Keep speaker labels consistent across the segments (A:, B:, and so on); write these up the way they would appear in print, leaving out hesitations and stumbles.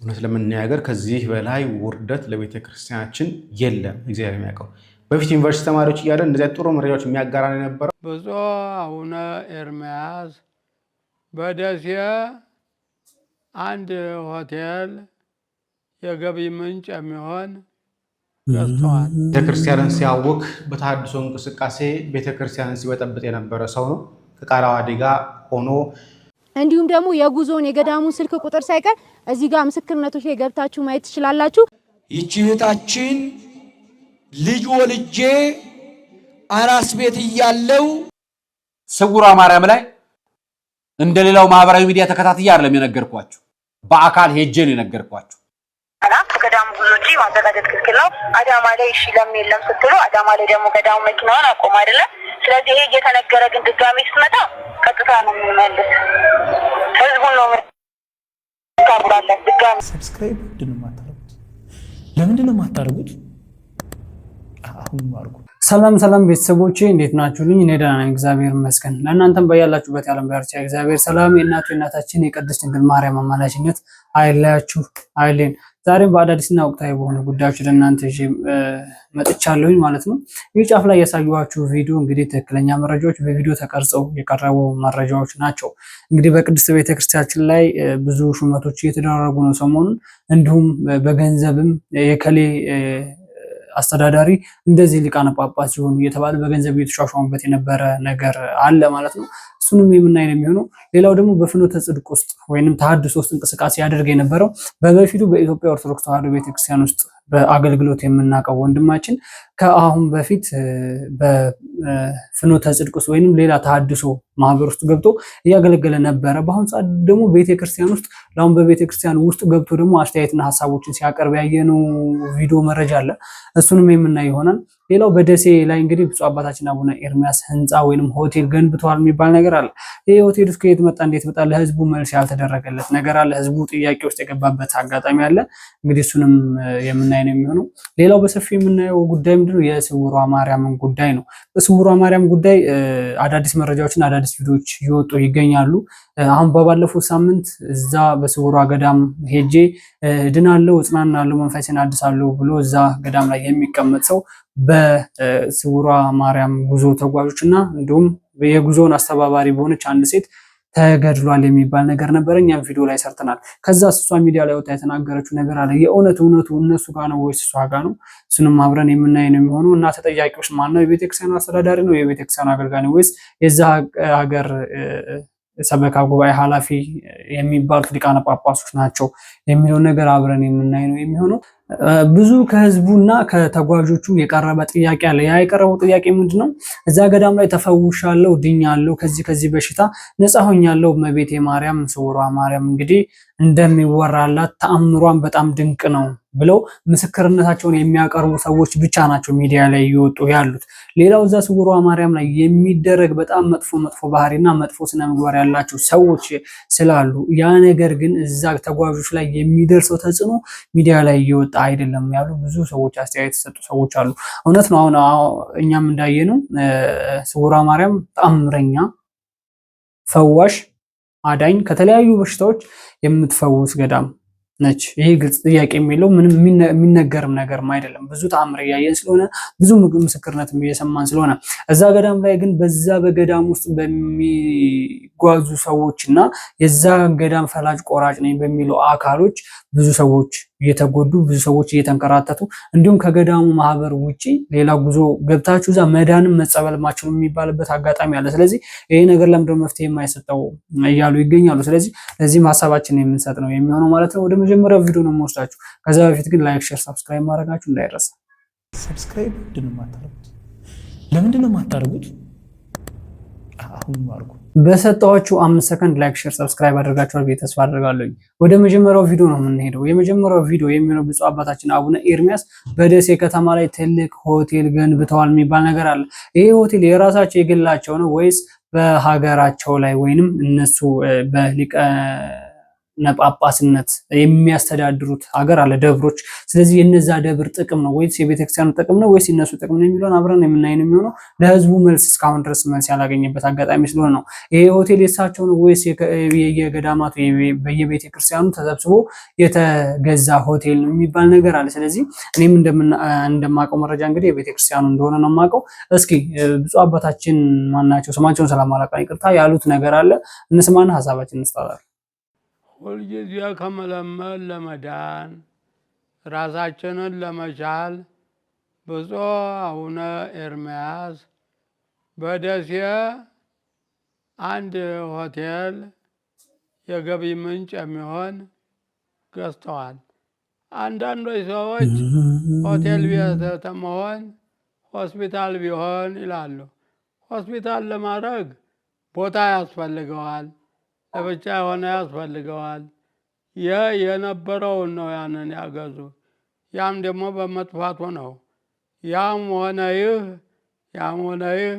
A: እውነት ለመናገር ከዚህ በላይ ውርደት ለቤተ ክርስቲያናችን የለም። እግዚአብሔር የሚያውቀው በፊት ዩኒቨርሲቲ ተማሪዎች እያለን እንደዚያ ጥሩ መረጃዎች የሚያጋራን የነበረው
B: ብፁዕ አቡነ ኤርምያስ በደሴ አንድ ሆቴል የገቢ ምንጭ የሚሆን ገዝተዋል።
A: ቤተክርስቲያንን ሲያውክ በተሐድሶ እንቅስቃሴ ቤተክርስቲያንን ሲበጠብጥ የነበረ ሰው ነው። ከቃለ ዓዋዲ ጋር ሆኖ
C: እንዲሁም ደግሞ የጉዞን የገዳሙን ስልክ ቁጥር ሳይቀር እዚህ ጋር ምስክርነቶች ላይ ገብታችሁ ማየት ትችላላችሁ።
D: ይህች እህታችን ልጅ ወልጄ አራስ ቤት እያለው
E: ስውሯ ማርያም ላይ እንደሌላው ማህበራዊ ሚዲያ ተከታትዬ አይደለም የነገርኳችሁ፣ በአካል ሄጄ ነው የነገርኳችሁ።
F: ገዳሙ ጉዞ እንጂ ማዘጋጀት ክልክል ነው። አዳማ ላይ እሺ ለምን የለም ስትሉ አዳማ ላይ ደግሞ ገዳሙ መኪናውን አቆም አይደለም። ስለዚህ ይሄ እየተነገረ ግን ድጋሚ ስትመጣ ቀጥታ ነው የምንመልስ። ህዝቡን ነው ታብራለን። ድጋሚ
G: ሰብስክራይብ ለምንድን ነው የማታደርጉት? አሁን ማርጉ።
H: ሰላም ቤተሰቦቼ እንዴት ናችሁልኝ? እኔ ደህና ነኝ እግዚአብሔር ይመስገን። ለእናንተም በያላችሁበት የዓለም ዳርቻ እግዚአብሔር ሰላም የእናታችን የቅድስት ድንግል ማርያም አማላጅነት አይለያችሁ አይሌን። ዛሬም በአዳዲስና ወቅታዊ በሆኑ ጉዳዮች ለእናንተ ይዤ መጥቻለሁኝ ማለት ነው። ይህ ጫፍ ላይ ያሳየኋችሁ ቪዲዮ እንግዲህ ትክክለኛ መረጃዎች በቪዲዮ ተቀርጸው የቀረቡ መረጃዎች ናቸው። እንግዲህ በቅድስት ቤተክርስቲያናችን ላይ ብዙ ሹመቶች እየተደረጉ ነው ሰሞኑን። እንዲሁም በገንዘብም የከሌ አስተዳዳሪ እንደዚህ ሊቃነ ጳጳስ ሲሆኑ እየተባለ በገንዘብ እየተሿሿሙበት የነበረ ነገር አለ ማለት ነው። እሱንም የምናይ ነው የሚሆነው። ሌላው ደግሞ በፍኖተ ጽድቅ ውስጥ ወይንም ተሐድሶ ውስጥ እንቅስቃሴ ያደርግ የነበረው በበፊቱ በኢትዮጵያ ኦርቶዶክስ ተዋሕዶ ቤተክርስቲያን ውስጥ በአገልግሎት የምናውቀው ወንድማችን ከአሁን በፊት በፍኖተ ጽድቅ ውስጥ ወይንም ሌላ ተሐድሶ ማህበር ውስጥ ገብቶ እያገለገለ ነበረ። በአሁን ሰዓት ደግሞ ቤተክርስቲያን ውስጥ ለአሁን በቤተክርስቲያን ውስጥ ገብቶ ደግሞ አስተያየትና ሀሳቦችን ሲያቀርብ ያየነው ቪዲዮ መረጃ አለ። እሱንም የምናይ ይሆናል። ሌላው በደሴ ላይ እንግዲህ ብፁዕ አባታችን አቡነ ኤርምያስ ህንፃ ወይንም ሆቴል ገንብተዋል የሚባል ነገር አለ። ይሄ ሆቴል ውስጥ ከየት መጣ እንዴት መጣ ለህዝቡ መልስ ያልተደረገለት ነገር አለ። ህዝቡ ጥያቄ ውስጥ የገባበት አጋጣሚ አለ። እንግዲህ እሱንም የምናይ ነው የሚሆነው። ሌላው በሰፊ የምናየው ጉዳይ ምንድነው? የስውሯ ማርያምን ጉዳይ ነው። በስውሯ ማርያም ጉዳይ አዳዲስ መረጃዎችን አዳዲስ ቪዲዮዎች እየወጡ ይገኛሉ። አሁን በባለፈው ሳምንት እዛ በስውሯ ገዳም ሄጄ ድናለሁ፣ እጽናናለሁ፣ መንፈሴን አድሳለሁ ብሎ እዛ ገዳም ላይ የሚቀመጥ ሰው በስውሯ ማርያም ጉዞ ተጓዦች እና እንዲሁም የጉዞውን አስተባባሪ በሆነች አንድ ሴት ተገድሏል የሚባል ነገር ነበረ። እኛም ቪዲዮ ላይ ሰርተናል። ከዛ እሷ ሚዲያ ላይ ወጣ የተናገረችው ነገር አለ። የእውነቱ እነሱ ጋር ነው ወይስ እሷ ጋር ነው? እሱንም አብረን የምናይ ነው የሚሆነው። እና ተጠያቂዎች ማን ነው? የቤተክርስቲያኑ አስተዳዳሪ ነው? የቤተክርስቲያኑ አገልጋይ ነው? ወይስ የዛ ሀገር ሰበካ ጉባኤ ኃላፊ የሚባሉት ሊቃነ ጳጳሶች ናቸው የሚለው ነገር አብረን የምናይ ነው የሚሆነው። ብዙ ከህዝቡና ከተጓዦቹ የቀረበ ጥያቄ አለ። ያ የቀረበው ጥያቄ ምንድነው? እዛ ገዳም ላይ ተፈውሻለሁ፣ ድኛለሁ፣ ከዚህ በሽታ ነፃ ሆኛለሁ፣ እመቤቴ ማርያም ስውሯ ማርያም እንግዲህ እንደሚወራላት ተአምሯን በጣም ድንቅ ነው ብለው ምስክርነታቸውን የሚያቀርቡ ሰዎች ብቻ ናቸው ሚዲያ ላይ እየወጡ ያሉት። ሌላው እዛ ስውሯ ማርያም ላይ የሚደረግ በጣም መጥፎ ባህሪና መጥፎ ስነ ምግባር ያላቸው ሰዎች ስላሉ ያ ነገር ግን እዛ ተጓዦች ላይ የሚደርሰው ተጽዕኖ ሚዲያ ላይ እየወጣ አይደለም ያሉ ብዙ ሰዎች አስተያየት የሰጡ ሰዎች አሉ። እውነት ነው። አሁን እኛም እንዳየነው ስውሯ ማርያም ተአምረኛ፣ ፈዋሽ፣ አዳኝ ከተለያዩ በሽታዎች የምትፈውስ ገዳም ነች። ይሄ ግልጽ ጥያቄ የሚለው ምንም የሚነገርም ነገርም አይደለም። ብዙ ተአምር እያየን ስለሆነ ብዙ ምስክርነት እየሰማን ስለሆነ እዛ ገዳም ላይ ግን በዛ በገዳም ውስጥ በሚጓዙ ሰዎች እና የዛ ገዳም ፈላጭ ቆራጭ ነኝ በሚሉ አካሎች ብዙ ሰዎች እየተጎዱ ብዙ ሰዎች እየተንከራተቱ እንዲሁም ከገዳሙ ማህበር ውጪ ሌላ ጉዞ ገብታችሁ እዛ መዳንም መጸበል ማችሉ የሚባልበት አጋጣሚ አለ። ስለዚህ ይሄ ነገር ለምንድነው መፍትሄ የማይሰጠው እያሉ ይገኛሉ። ስለዚህ ለዚህም ሀሳባችንን የምንሰጥ ነው የሚሆነው ማለት ነው። ወደ መጀመሪያው ቪዲዮ ነው የምወስዳችሁ። ከዛ በፊት ግን ላይክ፣ ሼር፣ ሰብስክራይብ ማድረጋችሁ እንዳይረሳ።
G: ሰብስክራይብ ለምንድን ነው የማታደርጉት? አሁን ማርጉ።
H: በሰጣችሁ 5 ሰከንድ ላይክ፣ ሼር፣ ሰብስክራይብ አድርጋችኋል ብዬ ተስፋ አድርጋለሁ። ወደ መጀመሪያው ቪዲዮ ነው የምንሄደው። የመጀመሪያው ቪዲዮ የሚሆነው ብፁዕ አባታችን አቡነ ኤርምያስ በደሴ ከተማ ላይ ትልቅ ሆቴል ገንብተዋል የሚባል ነገር አለ። ይሄ ሆቴል የራሳቸው የግላቸው ነው ወይስ በሀገራቸው ላይ ወይንም እነሱ ነጳጳስነት የሚያስተዳድሩት ሀገር አለ፣ ደብሮች። ስለዚህ የነዛ ደብር ጥቅም ነው ወይስ የቤተክርስቲያኑ ጥቅም ነው ወይስ የነሱ ጥቅም ነው የሚለውን አብረን የምናይ ነው የሚሆነው። ለህዝቡ መልስ እስካሁን ድረስ መልስ ያላገኘበት አጋጣሚ ስለሆነ ነው። ይሄ ሆቴል የሳቸው ነው ወይስ የገዳማቱ በየቤተ ክርስቲያኑ ተሰብስቦ የተገዛ ሆቴል ነው የሚባል ነገር አለ። ስለዚህ እኔም እንደማውቀው መረጃ እንግዲህ የቤተ ክርስቲያኑ እንደሆነ ነው የማውቀው። እስኪ ብፁዕ አባታችን ማናቸው ስማቸውን ሰላማላቃ ይቅርታ ያሉት ነገር አለ፣ እንስማና ሀሳባችን እንስጣለን።
B: ሁልጊዜ ከመለመን ለመዳን ራሳችንን ለመቻል ብፁዕ አቡነ ኤርምያስ በደሴ አንድ ሆቴል የገቢ ምንጭ የሚሆን ገዝተዋል። አንዳንዶች ሰዎች ሆቴል ቤት መሆን ሆስፒታል ቢሆን ይላሉ። ሆስፒታል ለማድረግ ቦታ ያስፈልገዋል፣ ለብቻ የሆነ ያስፈልገዋል። የነበረውን ነው ያንን ያገዙ። ያም ደግሞ በመጥፋቱ ነው። ያም ሆነ ይህ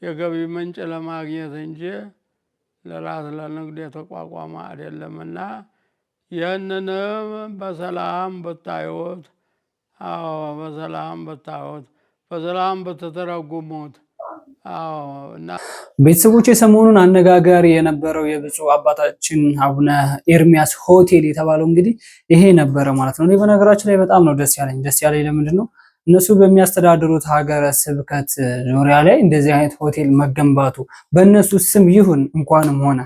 B: የገቢ ምንጭ ለማግኘት እንጂ ለራስ ለንግድ የተቋቋመ አይደለምና ይህንንም በሰላም ብታዩት፣ በሰላም ብትተረጉሙት።
H: ቤተሰቦች የሰሞኑን አነጋጋሪ የነበረው የብፁዕ አባታችን አቡነ ኤርምያስ ሆቴል የተባለው እንግዲህ ይሄ ነበረ ማለት ነው። እኔ በነገራችን ላይ በጣም ነው ደስ ያለኝ ለምንድን ነው እነሱ በሚያስተዳድሩት ሀገረ ስብከት ዙሪያ ላይ እንደዚህ አይነት ሆቴል መገንባቱ በእነሱ ስም ይሁን እንኳንም ሆነ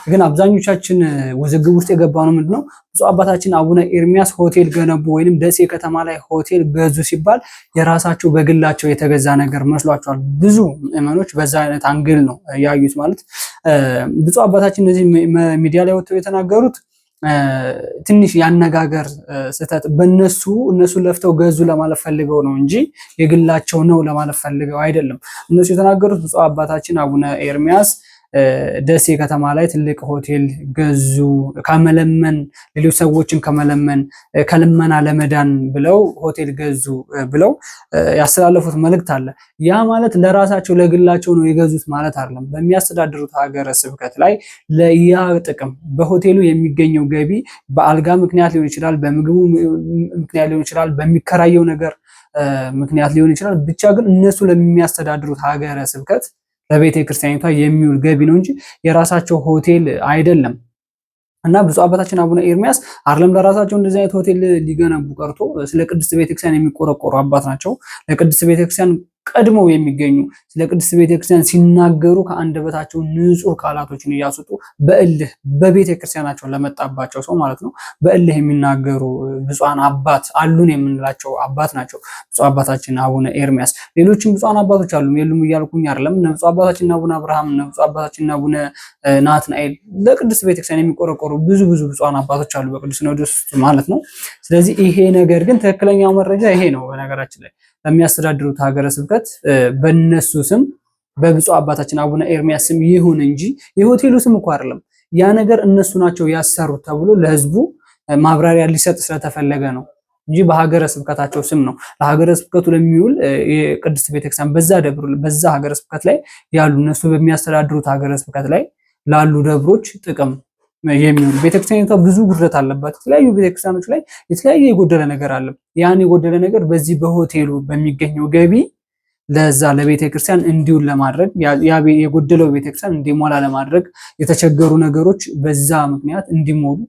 H: ግን አብዛኞቻችን ውዝግብ ውስጥ የገባው ነው ምንድነው ብፁዕ አባታችን አቡነ ኤርምያስ ሆቴል ገነቡ ወይንም ደሴ ከተማ ላይ ሆቴል ገዙ ሲባል የራሳቸው በግላቸው የተገዛ ነገር መስሏቸዋል። ብዙ ምዕመኖች በዛ አይነት አንግል ነው ያዩት። ማለት ብፁዕ አባታችን እነዚህ ሚዲያ ላይ ወጥተው የተናገሩት ትንሽ ያነጋገር ስህተት እነሱ ለፍተው ገዙ ለማለት ፈልገው ነው እንጂ የግላቸው ነው ለማለት ፈልገው አይደለም። እነሱ የተናገሩት ብፁዕ አባታችን አቡነ ኤርምያስ ደሴ ከተማ ላይ ትልቅ ሆቴል ገዙ ከመለመን ሌሎች ሰዎችን ከልመና ለመዳን ብለው ሆቴል ገዙ ብለው ያስተላለፉት መልእክት አለ። ያ ማለት ለራሳቸው ለግላቸው ነው የገዙት ማለት አይደለም። በሚያስተዳድሩት ሀገረ ስብከት ላይ ለያ ጥቅም በሆቴሉ የሚገኘው ገቢ በአልጋ ምክንያት ሊሆን ይችላል፣ በምግቡ ምክንያት ሊሆን ይችላል፣ በሚከራየው ነገር ምክንያት ሊሆን ይችላል። ብቻ ግን እነሱ ለሚያስተዳድሩት ሀገረ ስብከት ለቤተ ክርስቲያኒቷ የሚውል ገቢ ነው እንጂ የራሳቸው ሆቴል አይደለም። እና ብፁዕ አባታችን አቡነ ኤርምያስ አይደለም ለራሳቸው እንደዚህ አይነት ሆቴል ሊገነቡ ቀርቶ ስለ ቅድስት ቤተክርስቲያን የሚቆረቆሩ አባት ናቸው። ለቅድስት ቤተክርስቲያን ቀድመው የሚገኙ ስለ ቅድስት ቤተክርስቲያን ሲናገሩ ከአንደበታቸው ንጹህ ቃላቶችን እያስወጡ በእልህ በቤተክርስቲያናቸው ለመጣባቸው ሰው ማለት ነው በእልህ የሚናገሩ ብፁዓን አባት አሉን የምንላቸው አባት ናቸው ብፁዕ አባታችን አቡነ ኤርምያስ። ሌሎችም ብፁዓን አባቶች አሉ የሉም እያልኩኝ አይደለም። ብፁዕ አባታችን አቡነ አብርሃም፣ ብፁዕ አባታችን አቡነ ናትናኤል ለቅድስት ቤተክርስቲያን የሚቆረቆሩ ብዙ ብፁዓን አባቶች አሉ በቅዱስ ሲኖዶስ ማለት ነው። ስለዚህ ይሄ ነገር ግን ትክክለኛው መረጃ ይሄ ነው። በነገራችን ላይ ለሚያስተዳድሩት ሀገረ ስብከት በእነሱ ስም በብፁዕ አባታችን አቡነ ኤርምያስ ስም ይሁን እንጂ የሆቴሉ ስም እኮ አይደለም። ያ ነገር እነሱ ናቸው ያሰሩት ተብሎ ለህዝቡ ማብራሪያ ሊሰጥ ስለተፈለገ ነው እንጂ በሀገረ ስብከታቸው ስም ነው። ለሀገረ ስብከቱ ለሚውል የቅድስት ቤተክርስቲያን በዛ ደብሩ በዛ ሀገረ ስብከት ላይ ያሉ እነሱ በሚያስተዳድሩት ሀገረ ስብከት ላይ ላሉ ደብሮች ጥቅም የሚውል ቤተክርስቲያኒቷ ብዙ ጉድለት አለባት። የተለያዩ ቤተክርስቲያኖች ላይ የተለያየ የጎደለ ነገር አለ። ያን የጎደለ ነገር በዚህ በሆቴሉ በሚገኘው ገቢ ለዛ ለቤተክርስቲያን እንዲውል ለማድረግ የጎደለው ቤተክርስቲያን እንዲሞላ ለማድረግ የተቸገሩ ነገሮች በዛ ምክንያት እንዲሞሉ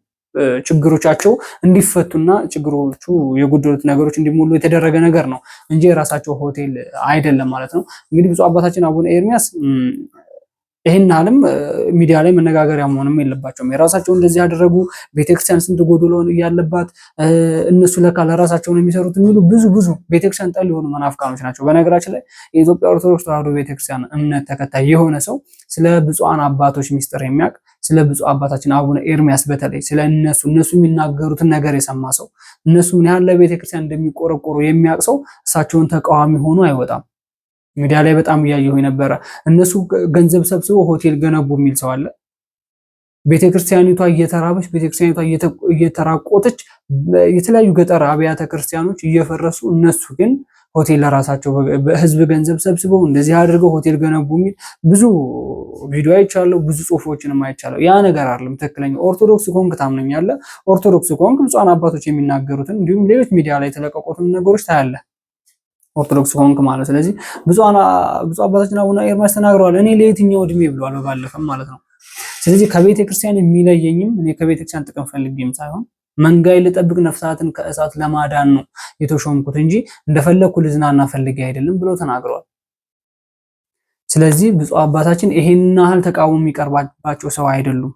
H: ችግሮቻቸው እንዲፈቱና ችግሮቹ የጎደሉት ነገሮች እንዲሞሉ የተደረገ ነገር ነው እንጂ የራሳቸው ሆቴል አይደለም ማለት ነው። እንግዲህ ብፁዕ አባታችን አቡነ ኤርምያስ ይሄን ዓለም ሚዲያ ላይ መነጋገሪያ መሆንም የለባቸውም። የራሳቸው እንደዚህ ያደረጉ ቤተክርስቲያን ስንት ጎዶሎ ያለባት እነሱ ለካ ለራሳቸው ነው የሚሰሩት የሚሉ ብዙ ቤተክርስቲያን ጠል የሆኑ መናፍቃኖች ናቸው። በነገራችን ላይ የኢትዮጵያ ኦርቶዶክስ ተዋሕዶ ቤተክርስቲያን እምነት ተከታይ የሆነ ሰው ስለ ብፁዓን አባቶች ሚስጥር የሚያውቅ ስለ ብፁዕ አባታችን አቡነ ኤርምያስ በተለይ ስለ እነሱ የሚናገሩትን ነገር የሰማ ሰው እነሱ ምን ያህል ለቤተክርስቲያን እንደሚቆረቆሩ የሚያውቅ ሰው እሳቸውን ተቃዋሚ ሆኖ አይወጣም። ሚዲያ ላይ በጣም እያየሁ ነበረ። እነሱ ገንዘብ ሰብስበው ሆቴል ገነቡ የሚል ሰው አለ። ቤተክርስቲያኒቷ እየተራበች ቤተክርስቲያኒቷ እየተራቆተች የተለያዩ ገጠር አብያተ ክርስቲያኖች እየፈረሱ እነሱ ግን ሆቴል ለራሳቸው በህዝብ ገንዘብ ሰብስበው እንደዚህ አድርገው ሆቴል ገነቡ የሚል ብዙ ቪዲዮ አይቻለሁ፣ ብዙ ጽሁፎችንም አይቻለሁ። ያ ነገር አይደለም ትክክለኛ። ኦርቶዶክስ ኮንክ ታምነኛለህ። ኦርቶዶክስ ኮንክ ብፁዓን አባቶች የሚናገሩትን እንዲሁም ሌሎች ሚዲያ ላይ የተለቀቁትን ነገሮች ታያለህ። ኦርቶዶክስ ኮንክ ማለት ስለዚህ ብፁዕ አባታችን አቡነ ኤርምያስ ተናግረዋል። እኔ ለየትኛው እድሜ ብለዋል በባለፈም ማለት ነው። ስለዚህ ከቤተ ክርስቲያን የሚለየኝም እኔ ከቤተ ክርስቲያን ጥቅም ፈልጌም ሳይሆን መንጋይ ልጠብቅ ነፍሳትን ከእሳት ለማዳን ነው የተሾምኩት እንጂ እንደፈለኩ ልዝናና ፈልጌ አይደለም ብለው ተናግረዋል። ስለዚህ ብፁዕ አባታችን ይሄን ያህል ተቃውሞ የሚቀርባቸው ሰው አይደሉም።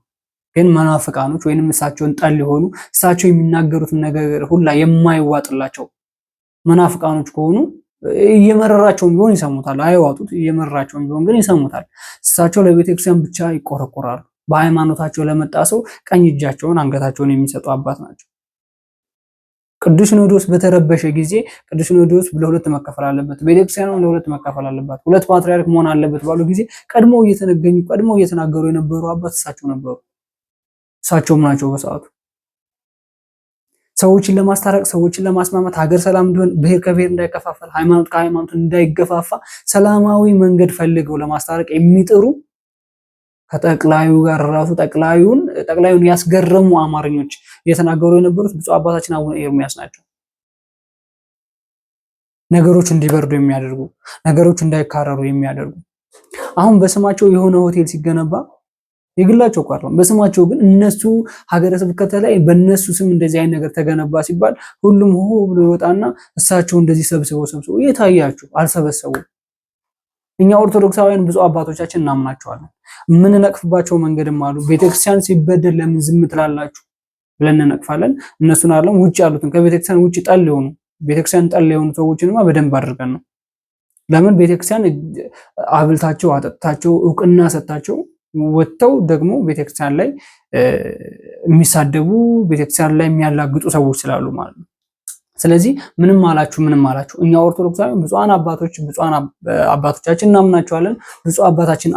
H: ግን መናፍቃኖች ወይንም እሳቸውን ጠል ሊሆኑ እሳቸው የሚናገሩትን ነገር ሁላ የማይዋጥላቸው መናፍቃኖች ከሆኑ እየመረራቸውን ቢሆን ይሰሙታል። አይዋጡት፣ እየመረራቸውን ቢሆን ግን ይሰሙታል። እሳቸው ለቤተክርስቲያን ብቻ ይቆረቆራሉ። በሃይማኖታቸው ለመጣ ሰው ቀኝ እጃቸውን አንገታቸውን የሚሰጡ አባት ናቸው። ቅዱስ ሲኖዶስ በተረበሸ ጊዜ ቅዱስ ሲኖዶስ ለሁለት መከፈል አለበት፣ ቤተክርስቲያኑ ለሁለት መከፈል አለባት፣ ሁለት ፓትርያርክ መሆን አለበት ባሉ ጊዜ ቀድሞው እየተናገሩ የነበሩ አባት እሳቸው ነበሩ። እሳቸውም ናቸው በሰዓቱ ሰዎችን ለማስታረቅ፣ ሰዎችን ለማስማማት፣ ሀገር ሰላም እንዲሆን፣ ብሔር ከብሔር እንዳይከፋፈል፣ ሃይማኖት ከሃይማኖት እንዳይገፋፋ ሰላማዊ መንገድ ፈልገው ለማስታረቅ የሚጥሩ ከጠቅላዩ ጋር ራሱ ጠቅላዩን ያስገረሙ አማርኞች እየተናገሩ የነበሩት ብፁዕ አባታችን አቡነ ኤርምያስ ናቸው። ነገሮች እንዲበርዱ የሚያደርጉ፣ ነገሮች እንዳይካረሩ የሚያደርጉ። አሁን በስማቸው የሆነ ሆቴል ሲገነባ የግላቸው እኮ አይደለም፣ በስማቸው ግን እነሱ ሀገረ ስብከት ላይ በእነሱ ስም እንደዚህ አይነት ነገር ተገነባ ሲባል ሁሉም ሆ ብሎ ይወጣና እሳቸው እንደዚህ ሰብስበው የታያችሁ አልሰበሰቡም። እኛ ኦርቶዶክሳውያን ብዙ አባቶቻችን እናምናቸዋለን። የምንነቅፍባቸው መንገድም አሉ። ቤተክርስቲያን ሲበደል ለምን ዝም ትላላችሁ ብለን እንነቅፋለን። እነሱን አይደለም ውጭ ያሉትን ከቤተክርስቲያን ውጭ ቤተክርስቲያን ጠል የሆኑ ሰዎችንማ በደንብ አድርገን ነው። ለምን ቤተክርስቲያን አብልታቸው አጠጥታቸው እውቅና ሰጣቸው ወጥተው ደግሞ ቤተክርስቲያን ላይ የሚሳደቡ ቤተክርስቲያን ላይ የሚያላግጡ ሰዎች ስላሉ ማለት ነው። ስለዚህ ምንም አላችሁ እኛ ኦርቶዶክሳውያን ብፁዓን አባቶቻችን እናምናቸዋለን። ብፁዕ አባታችን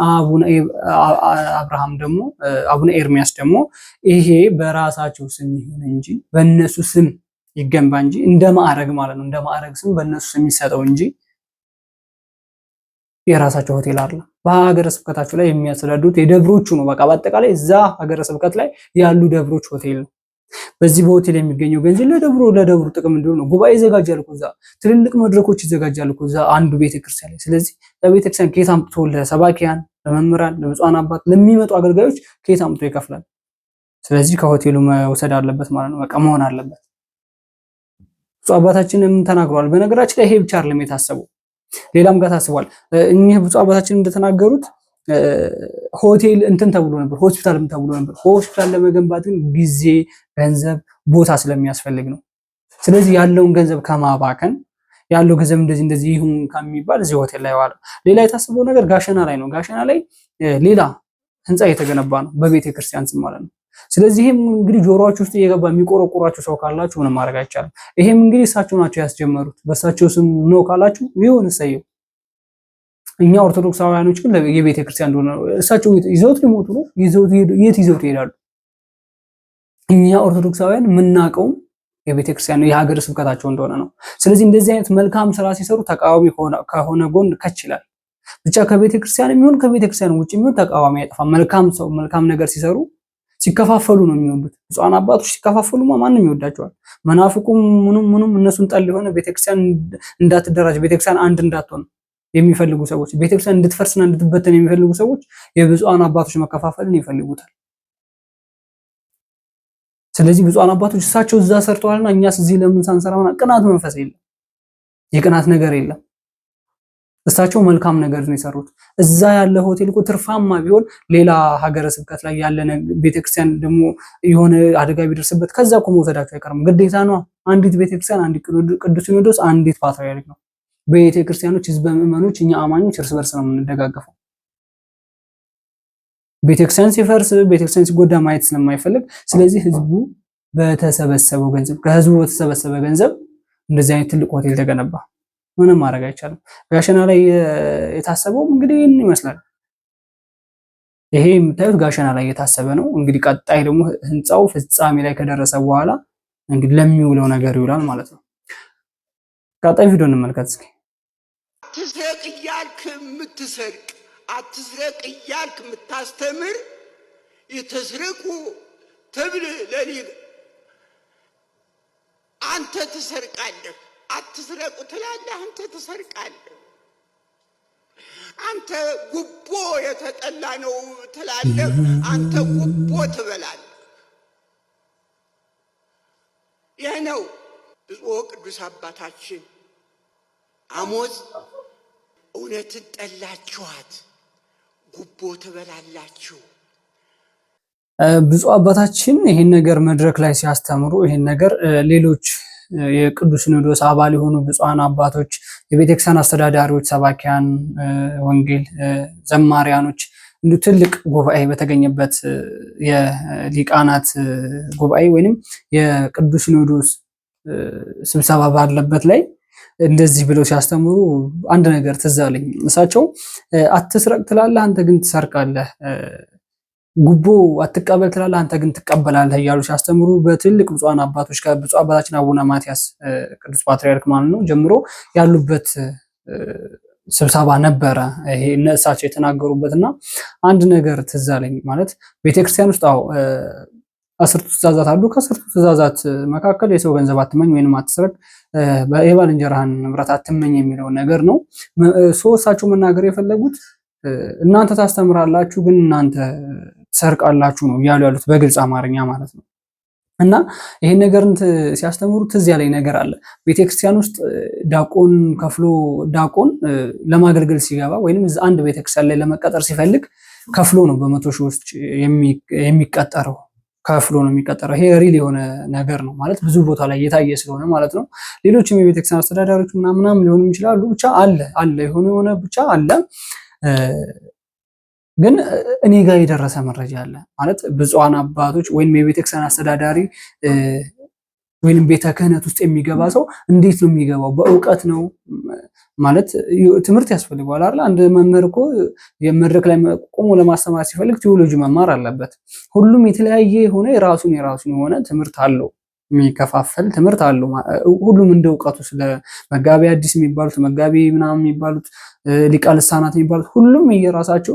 H: አቡነ ኤርምያስ ደግሞ ይሄ በራሳቸው ስም ይሁን እንጂ በእነሱ ስም ይገንባ እንጂ እንደ ማዕረግ ማለት ነው፣ እንደ ማዕረግ ስም በእነሱ ስም ይሰጠው እንጂ የራሳቸው ሆቴል አይደለም። በሀገረ ስብከታቸው ላይ የሚያስተዳድሩት የደብሮቹ ነው። በቃ በአጠቃላይ እዛ ሀገረ ስብከት ላይ ያሉ ደብሮች ሆቴል ነው። በዚህ በሆቴል የሚገኘው ገንዘብ ለደብሩ ጥቅም እንዲሆን ነው። ጉባኤ ይዘጋጃል እኮ እዛ፣ ትልልቅ መድረኮች ይዘጋጃሉ እኮ እዛ አንዱ ቤተክርስቲያን ላይ። ስለዚህ ለቤተክርስቲያን ከየት አምጥቶ ለሰባኪያን፣ ለመምህራን፣ ለብፁዓን አባት ለሚመጡ አገልጋዮች ከየት አምጥቶ ይከፍላል? ስለዚህ ከሆቴሉ መውሰድ አለበት ማለት ነው። በቃ መሆን አለበት። ብፁዕ አባታችንም ተናግረዋል። በነገራችን ላይ ይሄ ብቻ አይደለም የታሰበው፣ ሌላም ጋር ታስቧል። እኚህ ብፁዕ አባታችን እንደተናገሩት ሆቴል ተብሎ ነበር፣ ሆስፒታልም ተብሎ ነበር። ሆስፒታል ለመገንባት ግን ጊዜ፣ ገንዘብ፣ ቦታ ስለሚያስፈልግ ነው። ስለዚህ ያለውን ገንዘብ ከማባከን ያለው ገንዘብ እንደዚህ ይሁን ከሚባል እዚህ ሆቴል ላይ ዋለ። ሌላ የታሰበው ነገር ጋሸና ላይ ነው። ጋሸና ላይ ሌላ ህንፃ እየተገነባ ነው በቤተ ክርስቲያን ስም ማለት ነው። ስለዚህ ይሄም እንግዲህ ጆሮአችሁ ውስጥ እየገባ የሚቆረቆራችሁ ሰው ካላችሁ ምንም ማድረግ አይቻልም። ይሄም እንግዲህ እሳቸው ናቸው ያስጀመሩት። በእሳቸው ስም ነው ካላችሁ ይሁን እሰየው። እኛ ኦርቶዶክሳውያኖች ግን የቤተ ክርስቲያን እንደሆነ እሳቸው ይዘውት ሊሞቱ ነው። የት ይዘውት ይሄዳሉ? እኛ ኦርቶዶክሳውያን የምናውቀውም የቤተ ክርስቲያን የሀገረ ስብከታቸው እንደሆነ ነው። ስለዚህ እንደዚህ አይነት መልካም ስራ ሲሰሩ ተቃዋሚ ከሆነ ጎን ከችላል። ብቻ ከቤተ ክርስቲያን የሚሆን ከቤተ ክርስቲያን ውጭ የሚሆን ተቃዋሚ አይጠፋም። መልካም ነገር ሲሰሩ ሲከፋፈሉ ነው የሚወዱት። ብፁዓን አባቶች ሲከፋፈሉ ማንም ይወዳቸዋል። መናፍቁም ምኑም እነሱን ጠል የሆነ ቤተክርስቲያን እንዳትደራጅ፣ ቤተክርስቲያን አንድ እንዳትሆን የሚፈልጉ ሰዎች፣ ቤተክርስቲያን እንድትፈርስና እንድትበተን የሚፈልጉ ሰዎች የብፁዓን አባቶች መከፋፈልን ይፈልጉታል። ስለዚህ ብፁዓን አባቶች እሳቸው እዛ ሰርተዋልና እኛስ እዚህ ለምን ሳንሰራ? ቅናት መንፈስ የለም፣ የቅናት ነገር የለም። እሳቸው መልካም ነገር ነው የሰሩት። እዛ ያለ ሆቴል እኮ ትርፋማ ቢሆን ሌላ ሀገረ ስብከት ላይ ያለ ቤተክርስቲያን ደግሞ የሆነ አደጋ ቢደርስበት ከዛ እኮ መውሰዳቸው አይቀርም። ግዴታ ነው። አንዲት ቤተክርስቲያን፣ አንዲት ቅዱስ ሲኖዶስ፣ አንዲት ፓትርያርክ ነው። ቤተክርስቲያኖች፣ ህዝበ ምዕመኖች፣ እኛ አማኞች እርስ በርስ ነው የምንደጋገፈው። ቤተክርስቲያን ሲፈርስ፣ ቤተክርስቲያን ሲጎዳ ማየት ስለማይፈልግ፣ ስለዚህ ህዝቡ በተሰበሰበው ገንዘብ ከህዝቡ በተሰበሰበ ገንዘብ እንደዚህ አይነት ትልቅ ሆቴል ተገነባ። ምንም ማድረግ አይቻልም። ጋሸና ላይ የታሰበው እንግዲህ ይህን ይመስላል። ይሄ የምታዩት ጋሸና ላይ የታሰበ ነው። እንግዲህ ቀጣይ ደግሞ ህንፃው ፍጻሜ ላይ ከደረሰ በኋላ እንግዲህ ለሚውለው ነገር ይውላል ማለት ነው። ቀጣይ ቪዲዮ እንመልከት እስኪ።
I: አትስረቅ እያልክ የምትሰርቅ አትስረቅ እያልክ የምታስተምር የተስረቁ ተብል ለኔ አንተ ትሰርቃለህ። አትስረቁ ትላለህ፣ አንተ ትሰርቃለህ። አንተ ጉቦ የተጠላ ነው ትላለህ፣ አንተ ጉቦ ትበላለህ። ይህ ነው ብፁዕ ቅዱስ አባታችን አሞጽ እውነትን ጠላችኋት፣ ጉቦ ትበላላችሁ።
H: ብፁዕ አባታችን ይህን ነገር መድረክ ላይ ሲያስተምሩ ይህን ነገር ሌሎች የቅዱስ ሲኖዶስ አባል የሆኑ ብፁዓን አባቶች፣ የቤተክርስቲያን አስተዳዳሪዎች፣ ሰባኪያን ወንጌል፣ ዘማሪያኖች እንዲሁ ትልቅ ጉባኤ በተገኘበት የሊቃናት ጉባኤ ወይንም የቅዱስ ሲኖዶስ ስብሰባ ባለበት ላይ እንደዚህ ብለው ሲያስተምሩ አንድ ነገር ትዝ አለኝ። እሳቸው አትስረቅ ትላለህ፣ አንተ ግን ትሰርቃለህ፣ ጉቦ አትቀበል ትላለህ፣ አንተ ግን ትቀበላለህ እያሉ ሲያስተምሩ በትልቅ ብፁዓን አባቶች ከብፁዕ አባታችን አቡነ ማትያስ ቅዱስ ፓትርያርክ ማለት ነው ጀምሮ ያሉበት ስብሰባ ነበረ። ይሄ እነሳቸው የተናገሩበትና አንድ ነገር ትዝ አለኝ። ማለት ቤተክርስቲያን ውስጥ አስርቱ ትእዛዛት አሉ። ከአስርቱ ትእዛዛት መካከል የሰው ገንዘብ አትመኝ ወይንም አትስረቅ፣ የባልንጀራህን ንብረት አትመኝ የሚለው ነገር ነው። እሳቸው መናገር የፈለጉት እናንተ ታስተምራላችሁ ግን እናንተ ትሰርቃላችሁ ነው እያሉ ያሉት በግልጽ አማርኛ ማለት ነው። እና ይሄን ነገር ሲያስተምሩ ትዝ ያለኝ ነገር አለ። ቤተክርስቲያን ውስጥ ዳቆን ከፍሎ ዳቆን ለማገልገል ሲገባ ወይንም አንድ ቤተክርስቲያን ላይ ለመቀጠር ሲፈልግ ከፍሎ ነው በመቶ ሺህ ውስጥ የሚቀጠረው፣ ከፍሎ ነው የሚቀጠረው። ይሄ ሪል የሆነ ነገር ነው ማለት ብዙ ቦታ ላይ የታየ ስለሆነ ማለት ነው። ሌሎችም የቤተክርስቲያን አስተዳዳሪዎች ምናምን ሊሆኑ ይችላሉ። ብቻ አለ የሆነ ብቻ አለ። ግን እኔ ጋር የደረሰ መረጃ አለ ማለት ብፁዓን አባቶች ወይም የቤተክርስቲያን አስተዳዳሪ ወይም ቤተ ክህነት ውስጥ የሚገባ ሰው እንዴት ነው የሚገባው? በእውቀት ነው ማለት ትምህርት ያስፈልገዋል አይደል? አንድ መምህር እኮ የመድረክ ላይ ቆሞ ለማስተማር ሲፈልግ ቴዎሎጂ መማር አለበት። ሁሉም የተለያየ የሆነ የራሱን የሆነ ትምህርት አለው፣ የሚከፋፈል ትምህርት አለው። ሁሉም እንደ እውቀቱ ስለ መጋቢ አዲስ የሚባሉት መጋቢ ምናምን የሚባሉት ሊቀ ልሳናት የሚባሉት ሁሉም የራሳቸው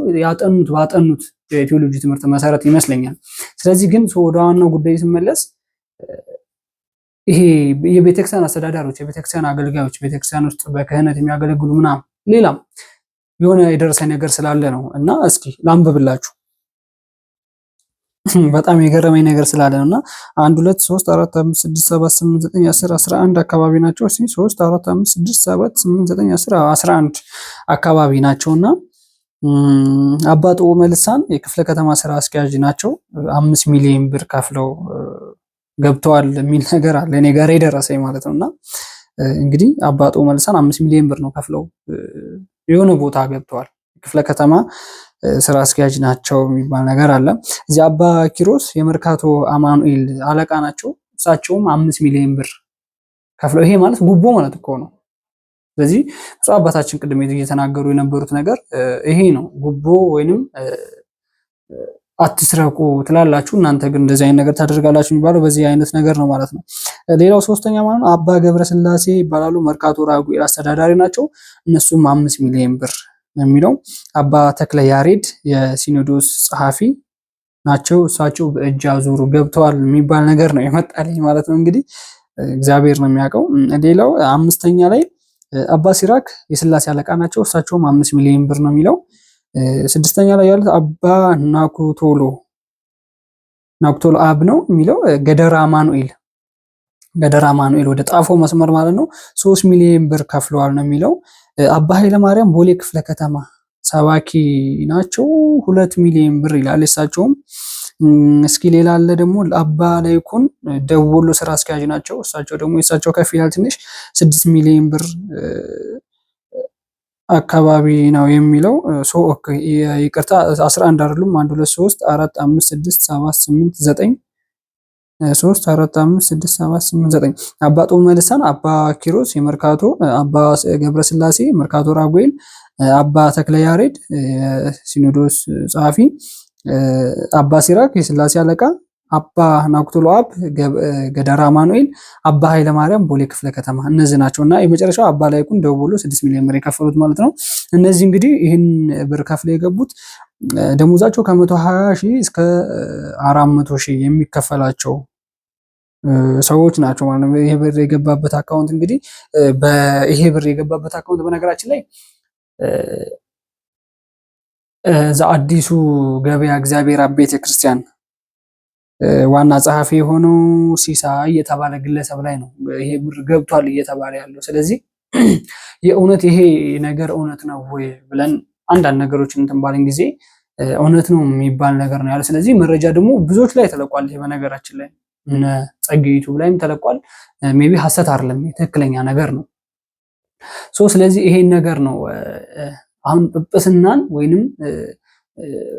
H: ባጠኑት የቴዎሎጂ ትምህርት መሰረት ይመስለኛል። ስለዚህ ግን ወደ ዋናው ጉዳይ ስመለስ ይሄ የቤተክርስቲያን አስተዳዳሪዎች፣ የቤተክርስቲያን አገልጋዮች፣ ቤተክርስቲያን ውስጥ በክህነት የሚያገለግሉ ምናምን ሌላም የሆነ የደረሰኝ ነገር ስላለ ነው እና እስኪ ላንብብላችሁ። በጣም የገረመኝ ነገር ስላለ ነውና 1 2 3 4 5 6 7 8 9 10 11 አካባቢ ናቸው። እስኪ 3 4 5 6 7 8 9 10 11 አካባቢ ናቸውና አባ ጥዑመ ልሳን የክፍለ ከተማ ስራ አስኪያጅ ናቸው። 5 ሚሊዮን ብር ከፍለው ገብተዋል የሚል ነገር አለ እኔ ጋር የደረሰኝ ማለት ነውና እንግዲህ አባ ጥዑመ ልሳን 5 ሚሊዮን ብር ነው ከፍለው የሆነ ቦታ ገብተዋል። ክፍለ ከተማ ስራ አስኪያጅ ናቸው የሚባል ነገር አለ። እዚህ አባ ኪሮስ የመርካቶ አማኑኤል አለቃ ናቸው። እሳቸውም 5 ሚሊዮን ብር ከፍለው ይሄ ማለት ጉቦ ማለት እኮ ነው። ስለዚህ ብፁዕ አባታችን ቅድም እየተናገሩ የነበሩት ነገር ይሄ ነው። ጉቦ ወይንም አትስረቁ ትላላችሁ እናንተ ግን እንደዚህ አይነት ነገር ታደርጋላችሁ የሚባለው በዚህ አይነት ነገር ነው ማለት ነው። ሌላው ሶስተኛ ማለት ነው አባ ገብረስላሴ ይባላሉ። መርካቶ ራጉኤል አስተዳዳሪ ናቸው። እነሱም 5 ሚሊዮን ብር የሚለው አባ ተክለ ያሬድ የሲኖዶስ ጸሐፊ ናቸው። እሳቸው በእጅ አዙር ገብተዋል የሚባል ነገር ነው የመጣልኝ ማለት ነው። እንግዲህ እግዚአብሔር ነው የሚያውቀው። ሌላው 5ኛ ላይ አባ ሲራክ የስላሴ አለቃ ናቸው። እሳቸውም 5 ሚሊዮን ብር ነው የሚለው። 6ኛ ላይ ያሉት አባ ናኩቶሎ አብ ነው የሚለው ገደራ አማኑኤል ወደ ጣፎ መስመር ማለት ነው 3 ሚሊዮን ብር ከፍለዋል ነው የሚለው። አባ ኃይለ ማርያም ቦሌ ክፍለ ከተማ ሰባኪ ናቸው 2 ሚሊዮን ብር ይላል እሳቸውም። እስኪ ሌላ አለ ደግሞ አባ ላይኩን ደወሎ ስራ አስኪያጅ ናቸው። እሳቸው ደግሞ የእሳቸው ከፍ ይላል ትንሽ 6 ሚሊዮን ብር አካባቢ ነው የሚለው። ይቅርታ 11 አይደሉም 1 2 3 4 5 6 7 8 9 3 4 5 6 7 8 9 አባ ጥዑመ ልሳን አባ ኪሮስ የመርካቶ አባ ገብረስላሴ መርካቶ ራጉኤል አባ ተክለ ያሬድ ሲኖዶስ ጸሐፊ አባ ሲራክ የስላሴ አለቃ አባ ናኩቶሎ አብ ገደራ አማኑኤል፣ አባ ኃይለ ማርያም ቦሌ ክፍለ ከተማ እነዚህ ናቸውና የመጨረሻው አባ ላይኩን ደቡብ ወሎ 6 ሚሊዮን ብር የከፈሉት ማለት ነው። እነዚህ እንግዲህ ይህን ብር ከፍለው የገቡት ደሞዛቸው ከ120 ሺህ እስከ 400 ሺህ የሚከፈላቸው ሰዎች ናቸው ማለት ነው። ይሄ ብር የገባበት አካውንት እንግዲህ ይሄ ብር የገባበት አካውንት በነገራችን ላይ አዲሱ ገበያ እግዚአብሔር አብ ቤተክርስቲያን ዋና ጸሐፊ የሆነው ሲሳይ የተባለ ግለሰብ ላይ ነው ይሄ ብር ገብቷል እየተባለ ያለው። ስለዚህ የእውነት ይሄ ነገር እውነት ነው ወይ ብለን አንዳንድ ነገሮችን እንትን ባልን ጊዜ እውነት ነው የሚባል ነገር ነው ያለ። ስለዚህ መረጃ ደግሞ ብዙዎች ላይ ተለቋል። ይሄ በነገራችን ላይ ጸጋይቱ ላይም ተለቋል። ሜቢ ሐሰት አይደለም ትክክለኛ ነገር ነው። ስለዚህ ይሄን ነገር ነው አሁን ጵጵስናን ወይንም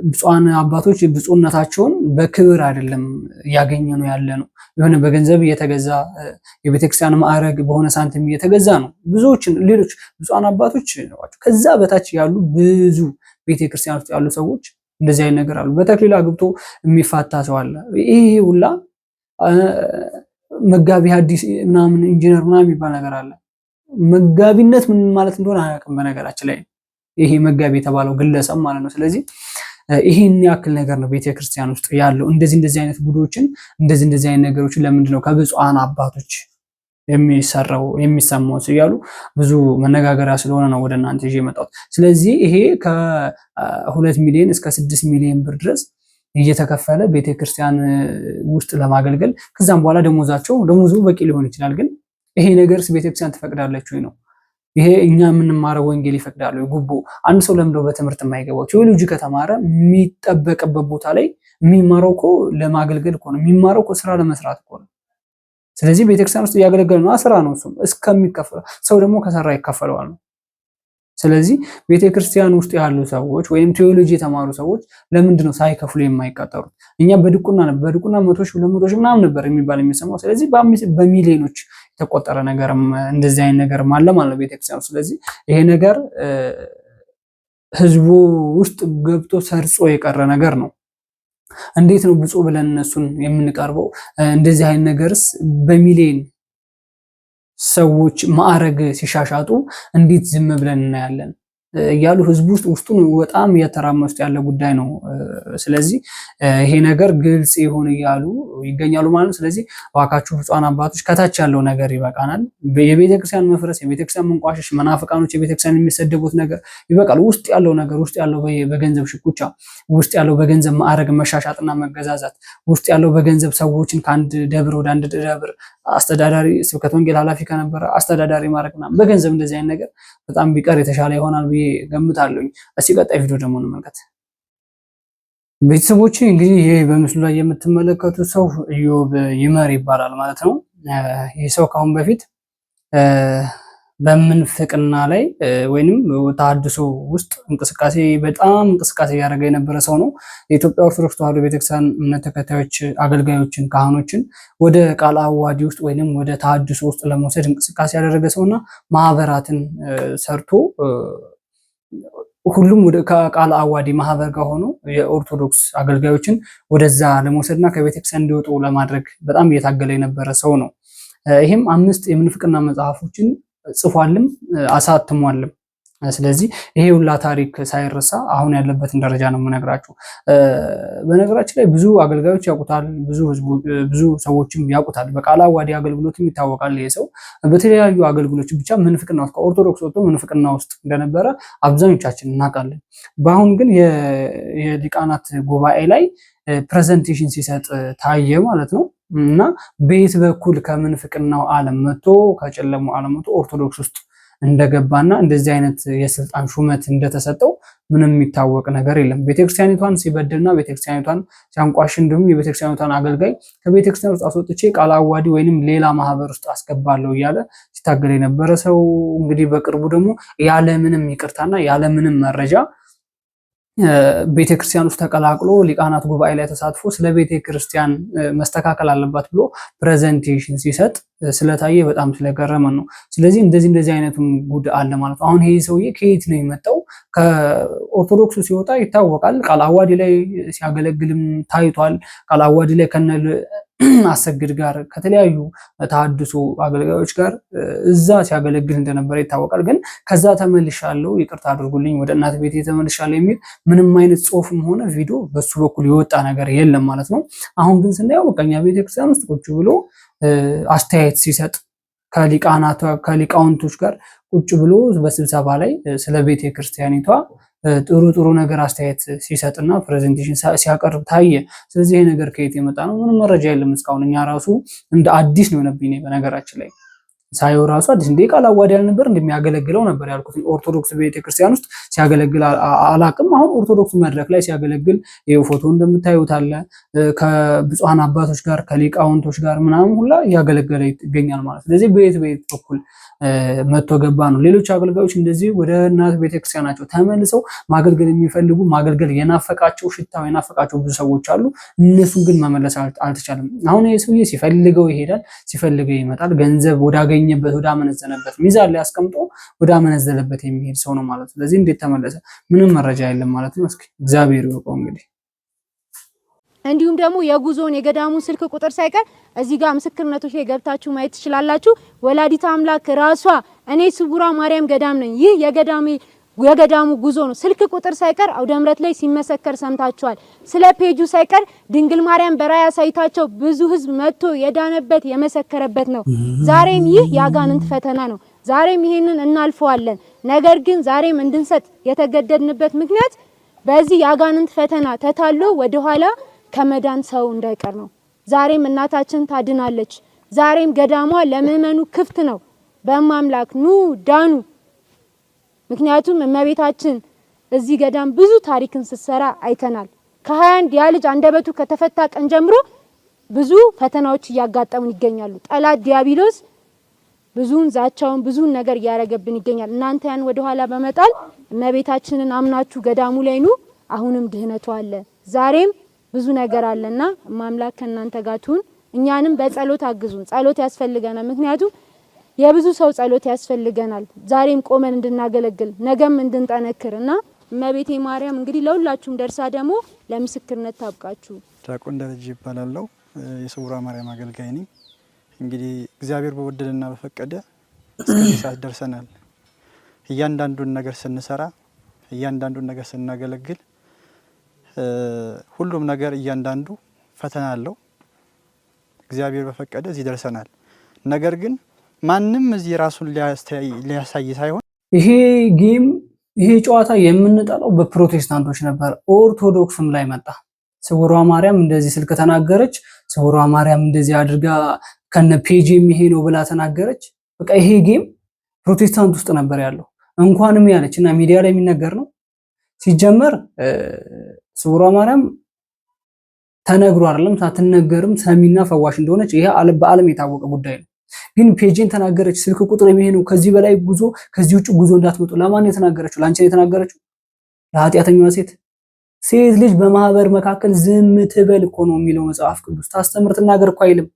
H: ብፁዓን አባቶች ብፁዕነታቸውን በክብር አይደለም እያገኘ ነው ያለ ነው። የሆነ በገንዘብ እየተገዛ የቤተክርስቲያን ማዕረግ በሆነ ሳንቲም እየተገዛ ነው። ብዙዎችን ሌሎች ብፁዓን አባቶች ከዛ በታች ያሉ ብዙ ቤተክርስቲያን ውስጥ ያሉ ሰዎች እንደዚህ አይነት ነገር አሉ። በተክሊል አግብቶ የሚፋታ ሰው አለ። ይሄ ሁላ መጋቢ ሐዲስ ምናምን ኢንጂነር ምናምን የሚባል ነገር አለ። መጋቢነት ምን ማለት እንደሆነ አያውቅም በነገራችን ላይ ይሄ መጋቢ የተባለው ግለሰብ ማለት ነው። ስለዚህ ይሄን ያክል ነገር ነው ቤተክርስቲያን ውስጥ ያለው። እንደዚህ አይነት ጉዶችን እንደዚህ አይነት ነገሮችን ለምንድን ነው ከብፁዓን አባቶች የሚሰማው እያሉ ብዙ መነጋገሪያ ስለሆነ ነው ወደ እናንተ ይዤ የመጣሁት። ስለዚህ ይሄ ከ2 ሚሊዮን እስከ 6 ሚሊዮን ብር ድረስ እየተከፈለ ቤተክርስቲያን ውስጥ ለማገልገል ከዛም በኋላ ደሞዙ በቂ ሊሆን ይችላል። ግን ይሄ ነገርስ ቤተክርስቲያን ትፈቅዳለች ወይ ነው? ይሄ እኛ የምንማረው ወንጌል ይፈቅዳል? ጉቦ አንድ ሰው ለምደው በትምህርት የማይገባው ቴዎሎጂ ከተማረ የሚጠበቅበት ቦታ ላይ የሚማረው እኮ ለማገልገል እኮ ነው። የሚማረው እኮ ስራ ለመስራት እኮ ነው። ስለዚህ ቤተክርስቲያን ውስጥ እያገለገለ ነው፣ ስራ ነው። እሱም እስከሚከፈለው ሰው ደግሞ ከሰራ ይከፈለዋል ነው። ስለዚህ ቤተክርስቲያን ውስጥ ያሉ ሰዎች ወይም ቴዎሎጂ የተማሩ ሰዎች ለምንድን ነው ሳይከፍሉ የማይቀጠሩት? እኛ በድቁና 100 ሺህ 200 ሺህ ምናምን ነበር የሚባል የሚሰማው። ስለዚህ በሚሊዮኖች የተቆጠረ ነገርም እንደዚህ አይነት ነገርም አለ ማለት ነው ቤተክርስቲያን። ስለዚህ ይሄ ነገር ህዝቡ ውስጥ ገብቶ ሰርጾ የቀረ ነገር ነው። እንዴት ነው ብፁዕ ብለን እነሱን የምንቀርበው? እንደዚህ አይነት ነገርስ በሚሊዮን ሰዎች ማዕረግ ሲሻሻጡ እንዴት ዝም ብለን እናያለን እያሉ ህዝቡ ውስጡን በጣም እየተራመሱ ያለ ጉዳይ ነው። ስለዚህ ይሄ ነገር ግልጽ ይሁን እያሉ ይገኛሉ ማለት ነው። ስለዚህ እባካችሁ ብፁዓን አባቶች ከታች ያለው ነገር ይበቃናል። የቤተክርስቲያን መፍረስ፣ የቤተክርስቲያን መንቋሸሽ፣ መናፍቃኖች የቤተክርስቲያን የሚሰደቡት ነገር ይበቃል። ውስጥ ያለው ነገር ውስጥ ያለው በገንዘብ ሽኩቻ፣ ውስጥ ያለው በገንዘብ ማዕረግ መሻሻጥና መገዛዛት፣ ውስጥ ያለው በገንዘብ ሰዎችን ከአንድ ደብር ወደ አንድ ደብር አስተዳዳሪ ስብከተ ወንጌል ኃላፊ ከነበረ አስተዳዳሪ ማድረግና በገንዘብ እንደዚህ አይነት ነገር በጣም ቢቀር የተሻለ ይሆናል ብዬ ገምታለሁኝ። እስኪ ቀጣይ ቪዲዮ ደግሞ እንመልከት። ቤተሰቦች እንግዲህ ይሄ በምስሉ ላይ የምትመለከቱት ሰው ኢዮብ ይመር ይባላል ማለት ነው። ይህ ሰው ከአሁን በፊት በምንፍቅና ላይ ወይንም ተሐድሶ ውስጥ በጣም እንቅስቃሴ እያደረገ የነበረ ሰው ነው። የኢትዮጵያ ኦርቶዶክስ ተዋሕዶ ቤተክርስቲያን እምነት ተከታዮች አገልጋዮችን፣ ካህኖችን ወደ ቃለ ዓዋዲ ውስጥ ወይንም ወደ ተሐድሶ ውስጥ ለመውሰድ እንቅስቃሴ ያደረገ ሰውና ማህበራትን ሰርቶ ሁሉም ወደ ቃለ ዓዋዲ ማህበር ጋር ሆኖ የኦርቶዶክስ አገልጋዮችን ወደዛ ለመውሰድና ከቤተክርስቲያን እንዲወጡ ለማድረግ በጣም እየታገለ የነበረ ሰው ነው። ይህም 5 የምንፍቅና መጽሐፎችን ጽፏልም አሳትሟልም። ስለዚህ ይሄ ሁላ ታሪክ ሳይረሳ አሁን ያለበትን ደረጃ ነው የምነግራችሁ። በነገራችን ላይ ብዙ አገልጋዮች ያውቁታል፣ ብዙ ሰዎችም ያውቁታል። በቃለ ዓዋዲ አገልግሎትም ይታወቃል። ይሄ ሰው በተለያዩ አገልግሎት ብቻ ምንፍቅና ውስጥ ከኦርቶዶክስ ወጥቶ ምንፍቅና ውስጥ እንደነበረ አብዛኞቻችን እናውቃለን። በአሁን ግን የሊቃናት ጉባኤ ላይ ፕሬዘንቴሽን ሲሰጥ ታየ ማለት ነው። እና በየት በኩል ከምንፍቅናው ዓለም መጥቶ ከጨለሙ ዓለም መጥቶ ኦርቶዶክስ ውስጥ እንደገባና እንደዚህ አይነት የስልጣን ሹመት እንደተሰጠው ምንም የሚታወቅ ነገር የለም። ቤተክርስቲያኒቷን ሲበድልና ቤተክርስቲያኒቷን ሲያንቋሽ እንዲሁም የቤተክርስቲያኒቷን አገልጋይ ከቤተክርስቲያን ውስጥ አስወጥቼ ቃለ ዓዋዲ ወይንም ሌላ ማህበር ውስጥ አስገባለሁ እያለ ሲታገል የነበረ ሰው እንግዲህ በቅርቡ ደግሞ ያለምንም ይቅርታና ያለምንም መረጃ ቤተክርስቲያን ውስጥ ተቀላቅሎ ሊቃናት ጉባኤ ላይ ተሳትፎ ስለ ቤተክርስቲያን መስተካከል አለባት ብሎ ፕሬዘንቴሽን ሲሰጥ ስለታየ በጣም ስለገረመን ነው። ስለዚህ እንደዚህ አይነቱም ጉድ አለ ማለት ነው። አሁን ይሄ ሰውዬ ከየት ነው የመጣው? ከኦርቶዶክሱ ሲወጣ ይታወቃል። ቃለ ዓዋዲ ላይ ሲያገለግልም ታይቷል። ቃለ ዓዋዲ ላይ ከነል አሰግድ ጋር ከተለያዩ ተሐድሶ አገልጋዮች ጋር እዛ ሲያገለግል እንደነበረ ይታወቃል። ግን ከዛ ተመልሻለሁ፣ ይቅርታ አድርጉልኝ፣ ወደ እናት ቤቴ ተመልሻለሁ የሚል ምንም አይነት ጽሁፍም ሆነ ቪዲዮ በሱ በኩል የወጣ ነገር የለም ማለት ነው። አሁን ግን ስናየው በቃኛ ቤተክርስቲያን ውስጥ ቁጭ ብሎ አስተያየት ሲሰጥ ከሊቃውንቶች ጋር ቁጭ ብሎ በስብሰባ ላይ ስለ ቤተ ክርስቲያኒቷ ጥሩ ጥሩ ነገር አስተያየት ሲሰጥና ፕሬዘንቴሽን ሲያቀርብ ታየ። ስለዚህ ይሄ ነገር ከየት የመጣ ነው? ምንም መረጃ የለም እስካሁን። እኛ ራሱ እንደ አዲስ ነው የሆነብኝ በነገራችን ላይ ሳየው ራሱ አዲስ እንደ ቃለ ዓዋዲ ያልነበር እንደሚያገለግለው ነበር ያልኩት። ኦርቶዶክስ ቤተክርስቲያን ውስጥ ሲያገለግል አላቅም። አሁን ኦርቶዶክስ መድረክ ላይ ሲያገለግል ይሄው ፎቶ እንደምታዩት አለ። ከብፁዓን አባቶች ጋር ከሊቃውንቶች ጋር ምናምን ሁላ እያገለገለ ይገኛል ማለት። ስለዚህ በየት በኩል መጥቶ ገባ ነው። ሌሎች አገልጋዮች እንደዚህ ወደ እናት ቤተክርስቲያናቸው ተመልሰው ማገልገል የሚፈልጉ ማገልገል የናፈቃቸው ሽታው የናፈቃቸው ብዙ ሰዎች አሉ። እነሱን ግን መመለስ አልተቻለም። አሁን ይሄ ሰውዬ ሲፈልገው ይሄዳል፣ ሲፈልገው ይመጣል። ገንዘብ ወዳገኘበት ወደ አመነዘነበት ሚዛን ላይ አስቀምጦ ወደ አመነዘለበት የሚሄድ ሰው ነው ማለት። ስለዚህ እንዴት ተመለሰ? ምንም መረጃ የለም ማለት ነው። እስኪ እግዚአብሔር ይወቀው እንግዲህ።
C: እንዲሁም ደግሞ የጉዞን የገዳሙን ስልክ ቁጥር ሳይቀር እዚህ ጋር ምስክርነቶች ላይ ገብታችሁ ማየት ትችላላችሁ። ወላዲተ አምላክ ራሷ እኔ ስውሯ ማርያም ገዳም ነኝ፣ ይህ የገዳሙ ጉዞ ነው። ስልክ ቁጥር ሳይቀር አውደ ምሕረት ላይ ሲመሰከር ሰምታችኋል። ስለ ፔጁ ሳይቀር ድንግል ማርያም በራእይ አሳይታቸው ብዙ ሕዝብ መጥቶ የዳነበት የመሰከረበት ነው። ዛሬም ይህ የአጋንንት ፈተና ነው። ዛሬም ይሄንን እናልፈዋለን። ነገር ግን ዛሬም እንድንሰጥ የተገደድንበት ምክንያት በዚህ የአጋንንት ፈተና ተታሎ ወደኋላ ከመዳን ሰው እንዳይቀር ነው። ዛሬም እናታችን ታድናለች። ዛሬም ገዳሟ ለምእመኑ ክፍት ነው። በማምላክ ኑ ዳኑ። ምክንያቱም እመቤታችን እዚህ ገዳም ብዙ ታሪክን ስትሰራ አይተናል። ከ21 ያ ልጅ አንደበቱ ከተፈታ ቀን ጀምሮ ብዙ ፈተናዎች እያጋጠሙን ይገኛሉ። ጠላት ዲያብሎስ ብዙን ዛቻውን ብዙን ነገር እያረገብን ይገኛል። እናንተ ያን ወደኋላ በመጣል እመቤታችንን አምናችሁ ገዳሙ ላይ ኑ። አሁንም ድህነቱ አለ። ዛሬም ብዙ ነገር አለና ማምላክ ከእናንተ ጋር ትሁን። እኛንም በጸሎት አግዙን። ጸሎት ያስፈልገናል። ምክንያቱም የብዙ ሰው ጸሎት ያስፈልገናል። ዛሬም ቆመን እንድናገለግል ነገም እንድንጠነክርና እመቤቴ ማርያም እንግዲህ ለሁላችሁም ደርሳ ደግሞ ለምስክርነት ታብቃችሁ።
J: ዲያቆን ደረጀ ይባላለሁ። የስውሯ ማርያም አገልጋይ ነኝ። እንግዲህ እግዚአብሔር በወደደና በፈቀደ እስከዚህ ሰዓት ደርሰናል። እያንዳንዱን ነገር ስንሰራ እያንዳንዱን ነገር ስናገለግል ሁሉም ነገር እያንዳንዱ ፈተና አለው። እግዚአብሔር በፈቀደ እዚህ ደርሰናል። ነገር ግን ማንም እዚህ ራሱን ሊያሳይ ሳይሆን
H: ይሄ ጨዋታ የምንጠላው በፕሮቴስታንቶች ነበር። ኦርቶዶክስም ላይ መጣ። ስውሯ ማርያም እንደዚህ ስልክ ተናገረች፣ ስውሯ ማርያም እንደዚህ አድርጋ ከነ ፔጅ የሚሄ ነው ብላ ተናገረች። በቃ ይሄ ጌም ፕሮቴስታንት ውስጥ ነበር ያለው። እንኳንም ያለች እና ሚዲያ ላይ የሚነገር ነው። ሲጀመር ስውሯ ማርያም ተነግሮ አይደለም ሳትነገርም ሰሚና ፈዋሽ እንደሆነች ይሄ በዓለም የታወቀ ጉዳይ ነው። ግን ፔጅን ተናገረች፣ ስልክ ቁጥር የሚሄ ነው፣ ከዚህ በላይ ጉዞ ከዚህ ውጭ ጉዞ እንዳትመጡ። ለማን የተናገረችው? ላንቺ የተናገረችው? ለኃጢአተኛዋ ሴት ልጅ በማህበር መካከል ዝም ትበል እኮ ነው የሚለው መጽሐፍ ቅዱስ። ታስተምር ትናገር እኮ አይልም፣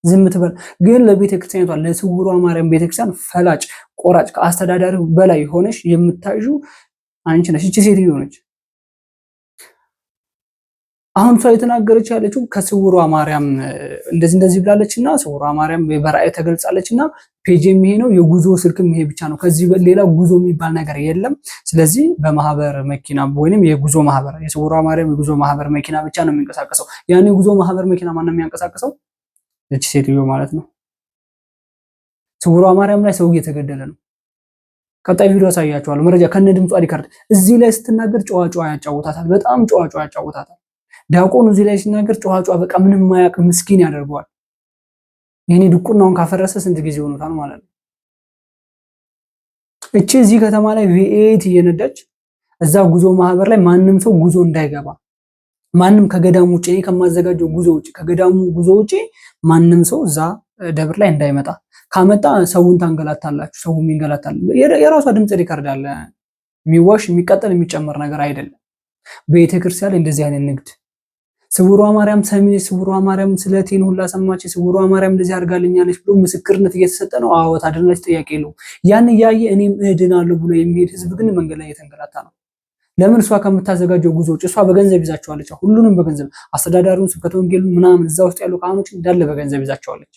H: ዝም ትበል። ግን ለቤተክርስቲያኒቷ ለስውሯ ማርያም ቤተክርስቲያን ፈላጭ ቆራጭ ከአስተዳዳሪው በላይ ሆነሽ የምታዩ አንቺ ነሽ። እቺ ሴትዮ ነች። አሁን ሰው የተናገረች ያለችው ከስውሯ ማርያም እንደዚህ ብላለችና ስውሯ ማርያም በራእይ ተገልጻለችና ፔጅ የሚሄነው የጉዞ ስልክም ይሄ ብቻ ነው። ከዚህ ሌላ ጉዞ የሚባል ነገር የለም። ስለዚህ በማህበር መኪና ወይንም የጉዞ ማህበር የስውሯ ማርያም የጉዞ ማህበር መኪና ብቻ ነው የሚንቀሳቀሰው። ያን የጉዞ ማህበር መኪና ማን ነው የሚያንቀሳቀሰው? እቺ ሴትዮ ማለት ነው። ስውሯ ማርያም ላይ ሰው እየተገደለ ነው። ቀጣይ ቪዲዮ አሳያችኋለሁ። መረጃ ከነ ድምጿ ሪካርድ እዚህ ላይ ስትናገር ጨዋ ያጫውታታል። በጣም ጨዋ ያጫውታታል። ዲያቆኑ እዚህ ላይ ሲናገር ጨዋ በቃ ምንም ማያቅ ምስኪን ያደርገዋል። የኔ ድቁናውን ካፈረሰ ስንት ጊዜ ሆኖታል ማለት ነው። እቺ እዚህ ከተማ ላይ ቪኤት እየነዳች እዛ ጉዞ ማህበር ላይ ማንም ሰው ጉዞ እንዳይገባ ማንም ከገዳሙ ውጪ ከማዘጋጀው ጉዞ ውጪ ከገዳሙ ጉዞ ውጪ ማንም ሰው እዛ ደብር ላይ እንዳይመጣ ካመጣ ሰውን ታንገላታላችሁ። ሰው የሚንገላታል። የራሷ ድምጽ ሪካርድ አለ። የሚዋሽ የሚቀጠል የሚጨመር ነገር አይደለም። ቤተክርስቲያን ላይ እንደዚህ አይነት ንግድ ስውሯ ማርያም ሰሚ ስውሯ ማርያም ስለቴን ሁላ ሰማች፣ ስውሯ ማርያም እንደዚህ አድርጋልኛለች ብሎ ምስክርነት እየተሰጠ ነው። አዎ ታድናለች፣ ጥያቄ የለውም። ያን እያየ እኔም እድናለሁ ብሎ የሚሄድ ህዝብ ግን መንገድ ላይ እየተንገላታ ነው። ለምን? እሷ ከምታዘጋጀው ጉዞዎች እሷ በገንዘብ ይዛቸዋለች። ሁሉንም በገንዘብ አስተዳዳሪውን፣ ስብከተ ወንጌሉን ምናምን እዛ ውስጥ ያሉ ካህኖች እንዳለ በገንዘብ ይዛቸዋለች።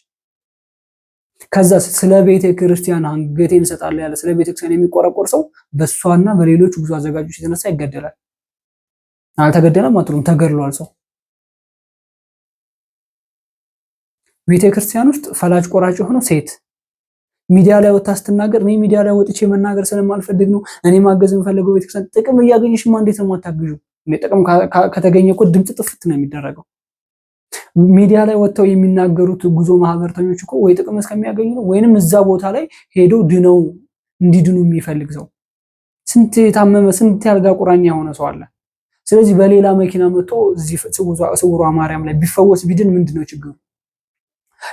H: ከዛ ስለ ቤተ ክርስቲያን አንገቴን እሰጣለሁ ያለ ስለ ቤተ ክርስቲያን የሚቆረቆር ሰው በእሷና በሌሎች ጉዞ አዘጋጆች የተነሳ ይገደላል። አልተገደለም አትሉም? ተገድሏል ሰው። ቤተ ክርስቲያን ውስጥ ፈላጭ ቆራጭ የሆነው ሴት ሚዲያ ላይ ወጣ ስትናገር እኔ ሚዲያ ላይ ወጥቼ መናገር ስለማልፈልግ ነው እኔ ማገዝ የምፈልገው ቤተክርስቲያን ጥቅም እያገኘሽማ እንዴት ነው የማታግዡ? ጥቅም ከተገኘ እኮ ድምጽ ጥፍት ነው የሚደረገው። ሚዲያ ላይ ወጥተው የሚናገሩት ጉዞ ማህበርተኞች እኮ ወይ ጥቅም እስከሚያገኙ ነው ወይንም እዛ ቦታ ላይ ሄደው ድነው እንዲድኑ የሚፈልግ ሰው ስንት የታመመ ስንት ያልጋ ቁራኛ የሆነ ሰው አለ። ስለዚህ በሌላ መኪና መጥቶ እዚህ ስውሯ ማርያም ላይ ቢፈወስ ቢድን ምንድነው ችግሩ?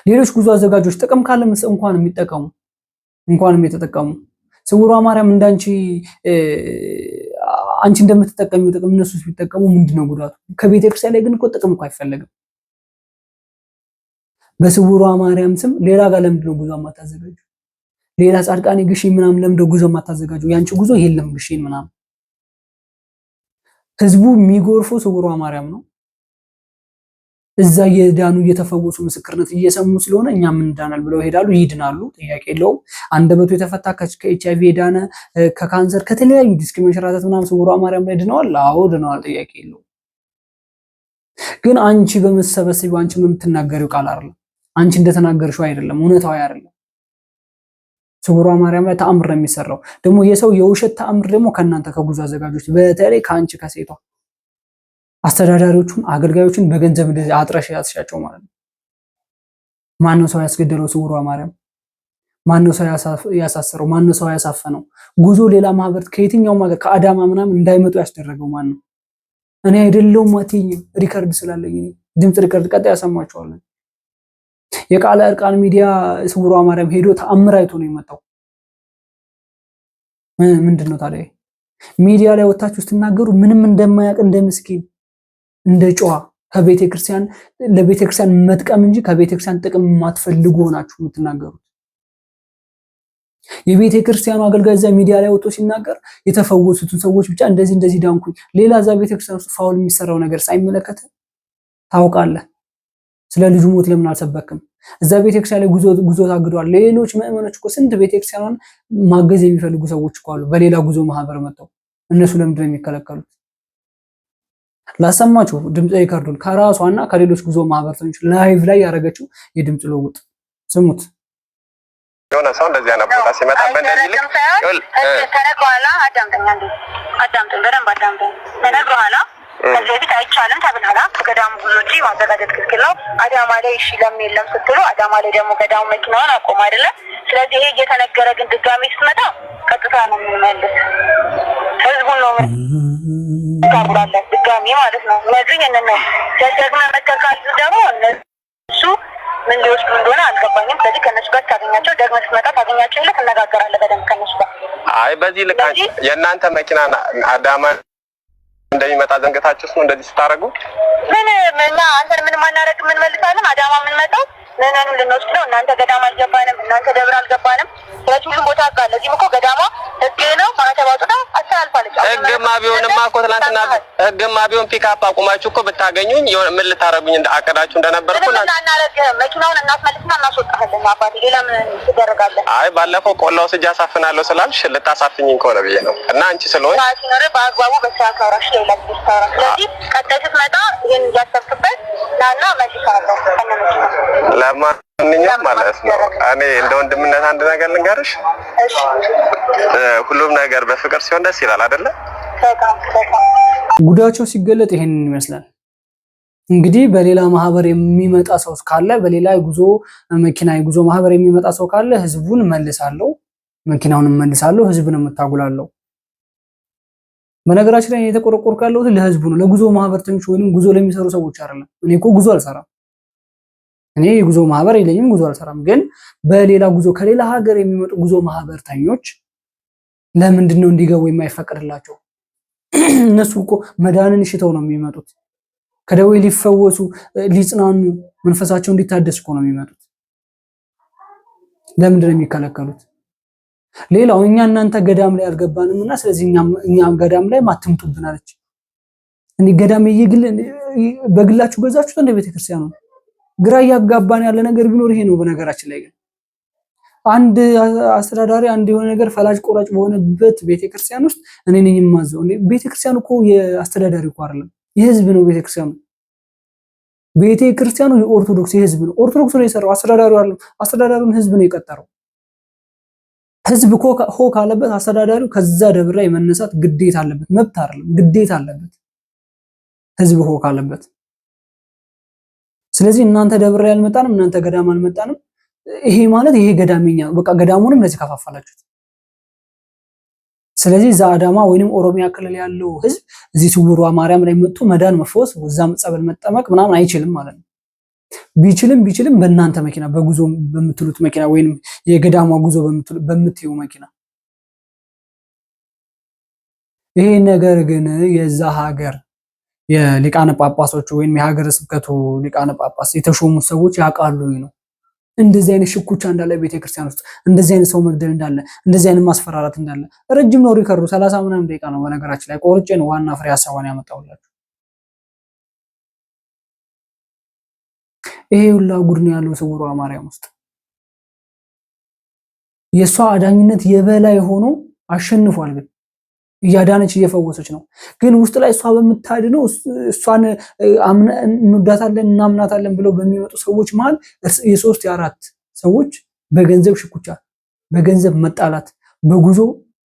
H: ሌሎች ጉዞ አዘጋጆች ጥቅም ካለ እንኳን የሚጠቀሙ እንኳንም የተጠቀሙ ስውሯ ማርያም እንዳንቺ አንቺ እንደምትጠቀሚው ጥቅም እነሱ ቢጠቀሙ ምንድነው ጉዳቱ? ከቤተ ክርስቲያን ላይ ግን እኮ ጥቅም እኮ አይፈልግም። በስውሯ ማርያም ስም ሌላ ጋር ለምንድነው ጉዞ ማታዘጋጁ? ሌላ ጻድቃኔ ግሽኝ ምናምን ለምንድነው ጉዞ ማታዘጋጁ? ያንቺ ጉዞ የለም ግሽኝ ምናምን። ህዝቡ የሚጎርፈው ስውሯ ማርያም ነው። እዛ የዳኑ እየተፈወሱ ምስክርነት እየሰሙ ስለሆነ እኛም እንዳናል ብለው ይሄዳሉ፣ ይድናሉ። ጥያቄ የለውም። አንደበቱ የተፈታ ከኤችአይቪ የዳነ ከካንሰር ከተለያዩ ዲስክ መንሸራተት ምናምን ስውሯ ማርያም ላይ ድነዋል። አዎ ድነዋል። ጥያቄ የለውም። ግን አንቺ በመሰበሰቢው አንቺ የምትናገሪው ቃል አይደለም፣ አንቺ እንደተናገርሽው አይደለም፣ እውነታው አይደለም። ስውሯ ማርያም ላይ ተአምር ነው የሚሰራው። ደግሞ የሰው የውሸት ተአምር ደግሞ ከእናንተ ከጉዞ አዘጋጆች በተለይ ከአንቺ ከሴቷ አስተዳዳሪዎቹን አገልጋዮችን በገንዘብ እንደዚህ አጥረሽ ያስሻቸው ማለት ነው። ማን ነው ሰው ያስገደለው? ስውሯ ማርያም። ማን ነው ሰው ያሳሰረው? ማን ነው ሰው ያሳፈነው? ጉዞ ሌላ ማህበር ከየትኛው ማህበር ከአዳማ ምናምን እንዳይመጡ ያስደረገው ማን ነው? እኔ አይደለሁም ማትኝ ሪከርድ ስላለኝ እኔ ድምጽ ሪከርድ ቀጣይ ያሰማችኋለሁ። የቃለ እርቃን ሚዲያ ስውሯ ማርያም ሄዶ ተአምር አይቶ ነው የመጣው። ምንድነው ታዲያ ሚዲያ ላይ ወጣችሁ ስትናገሩ ምንም እንደማያውቅ እንደ ምስኪን እንደ ጨዋ ከቤተክርስቲያን ለቤተክርስቲያን መጥቀም እንጂ ከቤተክርስቲያን ጥቅም የማትፈልጉ ሆናችሁ የምትናገሩት? የቤተክርስቲያኑ አገልጋይ እዛ ሚዲያ ላይ ወጥቶ ሲናገር የተፈወሱትን ሰዎች ብቻ እንደዚህ ዳንኩኝ፣ ሌላ እዛ ቤተክርስቲያን ውስጥ ፋውል የሚሰራው ነገር ሳይመለከተ ታውቃለህ። ስለ ልጁ ሞት ለምን አልሰበክም? እዛ ቤተክርስቲያን ላይ ጉዞ ታግዷል። ሌሎች ምዕመኖች እኮ ስንት ቤተክርስቲያኑን ማገዝ የሚፈልጉ ሰዎች እኮ አሉ፣ በሌላ ጉዞ ማህበር መጥተው። እነሱ ለምንድን ነው የሚከለከሉት? ላሰማችሁ ድምጽ ሪከርዱን ከራሷና ከሌሎች ጉዞ ማህበርተኞች ላይቭ ላይ ያደረገችው የድምጽ ልውውጥ ስሙት።
K: የሆነ ሰው እንደዚህ አይነት ቦታ ሲመጣ በእንደዚህ ልክ
F: ተነግሯላ። አዳምጠኝ፣ በደንብ አዳምጠኝ። ተነግሯላ። ከዚህ በፊት አይቻልም ተብሏላ። ከገዳሙ ጉዞ ውጪ ማዘጋጀት ክልክል ነው። አዳማ ላይ እሺ ለምን የለም ስትሉ፣ አዳማ ላይ ደግሞ ገዳሙ መኪናውን አቆም አይደለ? ስለዚህ ይሄ እየተነገረ ግን ድጋሚ ስትመጣ ቀጥታ ነው የምንመልስ ህዝቡን ነው ታብራለህ ድጋሚ ማለት ነው። ስለዚህ እነነ ደግመ መተካል ደግሞ እነሱ ምን ሊወስዱ እንደሆነ አልገባኝም። ስለዚህ ከነሱ ጋር ታገኛቸው፣ ደግመ ስትመጣ ታገኛቸው ይልክ እነጋገራለሁ በደንብ ከነሱ ጋር።
K: አይ በዚህ ልክ የእናንተ መኪና አዳማ እንደሚመጣ ዘንገታችሁስ ነው እንደዚህ ስታረጉ?
F: ምን እና አንተን ምን ማናረግ ምን መልሳለን? አዳማ ምን መጣው ነነኑ ልንወስድ ነው። እናንተ ገዳማ አልገባንም፣ እናንተ ደብር አልገባንም። ስለዚህ ሁሉም ቦታ አጋለ። እዚህም እኮ ገዳማ ህግ ነው ማተባጡታ አስተላልፋለች።
K: ህግማ ቢሆንማ እኮ ትናንትና ህግማ ቢሆን ፒክአፕ አቁማችሁ እኮ ብታገኙኝ ምን ልታረጉኝ አቀዳችሁ እንደነበር እኮ
F: እናናረግ መኪናውን እናስመልስና እናስወጣለን። አባቴ ሌላ ምን ትደረጋለህ?
K: አይ ባለፈው ቆላው ስጃ አሳፍናለሁ ስላልሽ ልታሳፍኝኝ ከሆነ ብዬ ነው። እና አንቺ ስለሆነ
F: ሲኖር በአግባቡ በስርዓት አውራሽ ሌላ ትስተራ። ስለዚህ ቀጣይ ስትመጣ ይሄን እያሰብክበት ናና መልሳለሁ ከነመኪና
K: ለማንኛውም ማለት ነው። እኔ እንደ ወንድምነት አንድ ነገር ልንገርሽ።
F: እሺ
K: ሁሉም ነገር በፍቅር ሲሆን ደስ ይላል አይደለ?
H: ጉዳቸው ሲገለጥ ይሄንን ይመስላል። እንግዲህ በሌላ ማህበር የሚመጣ ሰው ካለ፣ በሌላ ጉዞ መኪና የጉዞ ማህበር የሚመጣ ሰው ካለ ህዝቡን መልሳለሁ፣ መኪናውን መልሳለሁ፣ ህዝቡን የምታጉላለው። በነገራችን ላይ የተቆረቆርኩ ያለሁት ለህዝቡ ነው፣ ለጉዞ ማህበርተኞች ወይንም ጉዞ ለሚሰሩ ሰዎች አይደለም። እኔ እኮ ጉዞ አልሰራም። እኔ የጉዞ ማህበር የለኝም፣ ጉዞ አልሰራም። ግን በሌላ ጉዞ ከሌላ ሀገር የሚመጡ ጉዞ ማህበርተኞች ለምንድን ነው እንዲገቡ የማይፈቀድላቸው? እነሱ እኮ መዳንን ሽተው ነው የሚመጡት። ከደዌ ሊፈወሱ ሊጽናኑ መንፈሳቸው እንዲታደስ እኮ ነው የሚመጡት። ለምንድን ነው የሚከለከሉት? ሌላው እኛ እናንተ ገዳም ላይ አልገባንምና ስለዚህ እኛ ገዳም ላይ ማትምጡብን አለች። እንዴ ገዳም በግላችሁ ገዛችሁት እንደ ቤተክርስቲያኑ? ግራ ያጋባን ያለ ነገር ቢኖር ይሄ ነው። በነገራችን ላይ ግን አንድ አስተዳዳሪ አንድ የሆነ ነገር ፈላጭ ቆራጭ በሆነበት ቤተክርስቲያን ውስጥ እኔ ነኝ የማዘው። እንዴ ቤተክርስቲያኑ እኮ የአስተዳዳሪ እኮ አይደለም፣ የህዝብ ነው ቤተክርስቲያኑ። ቤተክርስቲያኑ የኦርቶዶክስ የህዝብ ነው። ኦርቶዶክስ ነው የሰራው፣ አስተዳዳሪው አይደለም። አስተዳዳሪውን ህዝብ ነው የቀጠረው። ህዝብ ሆ ካለበት አስተዳዳሪው ከዛ ደብር ላይ መነሳት ግዴታ አለበት፣ መብት አይደለም ግዴታ አለበት ህዝብ ሆ ካለበት። ስለዚህ እናንተ ደብር ላይ አልመጣንም፣ እናንተ ገዳም አልመጣንም። ይሄ ማለት ይሄ ገዳምኛ በቃ ገዳሙንም ለዚህ ከፋፈላችሁት። ስለዚህ እዛ አዳማ ወይንም ኦሮሚያ ክልል ያለው ህዝብ እዚህ ስውሯ ማርያም ላይ መጥቶ መዳን መፈወስ ወዛም ጸበል መጠመቅ ምናምን አይችልም ማለት ነው። ቢችልም በእናንተ መኪና በጉዞ በምትሉት መኪና ወይንም የገዳሟ ጉዞ በምትዩ መኪና። ይሄ ነገር ግን የዛ ሀገር የሊቃነ ጳጳሶቹ ወይንም የሀገረ ስብከቱ ሊቃነ ጳጳስ የተሾሙት ሰዎች ያውቃሉ ነው እንደዚህ አይነት ሽኩቻ እንዳለ ቤተክርስቲያን ውስጥ እንደዚህ አይነት ሰው መግደል እንዳለ እንደዚህ አይነት ማስፈራራት እንዳለ። ረጅም ነው ሪከርዱ 30 ምናምን ደቂቃ ነው። በነገራችን ላይ ቆርጬ ነው ዋና ፍሬ ሐሳቡን ያመጣሁላችሁ። ይሄ ሁላ ጉድ ነው ያለው ስውሯ ማርያም ውስጥ። የሷ አዳኝነት የበላይ ሆኖ አሸንፏል። ግን እያዳነች እየፈወሰች ነው። ግን ውስጥ ላይ እሷ በምታድነው እሷን እንወዳታለን እናምናታለን ብለው በሚመጡ ሰዎች መሃል የሶስት የአራት ሰዎች በገንዘብ ሽኩቻ፣ በገንዘብ መጣላት፣ በጉዞ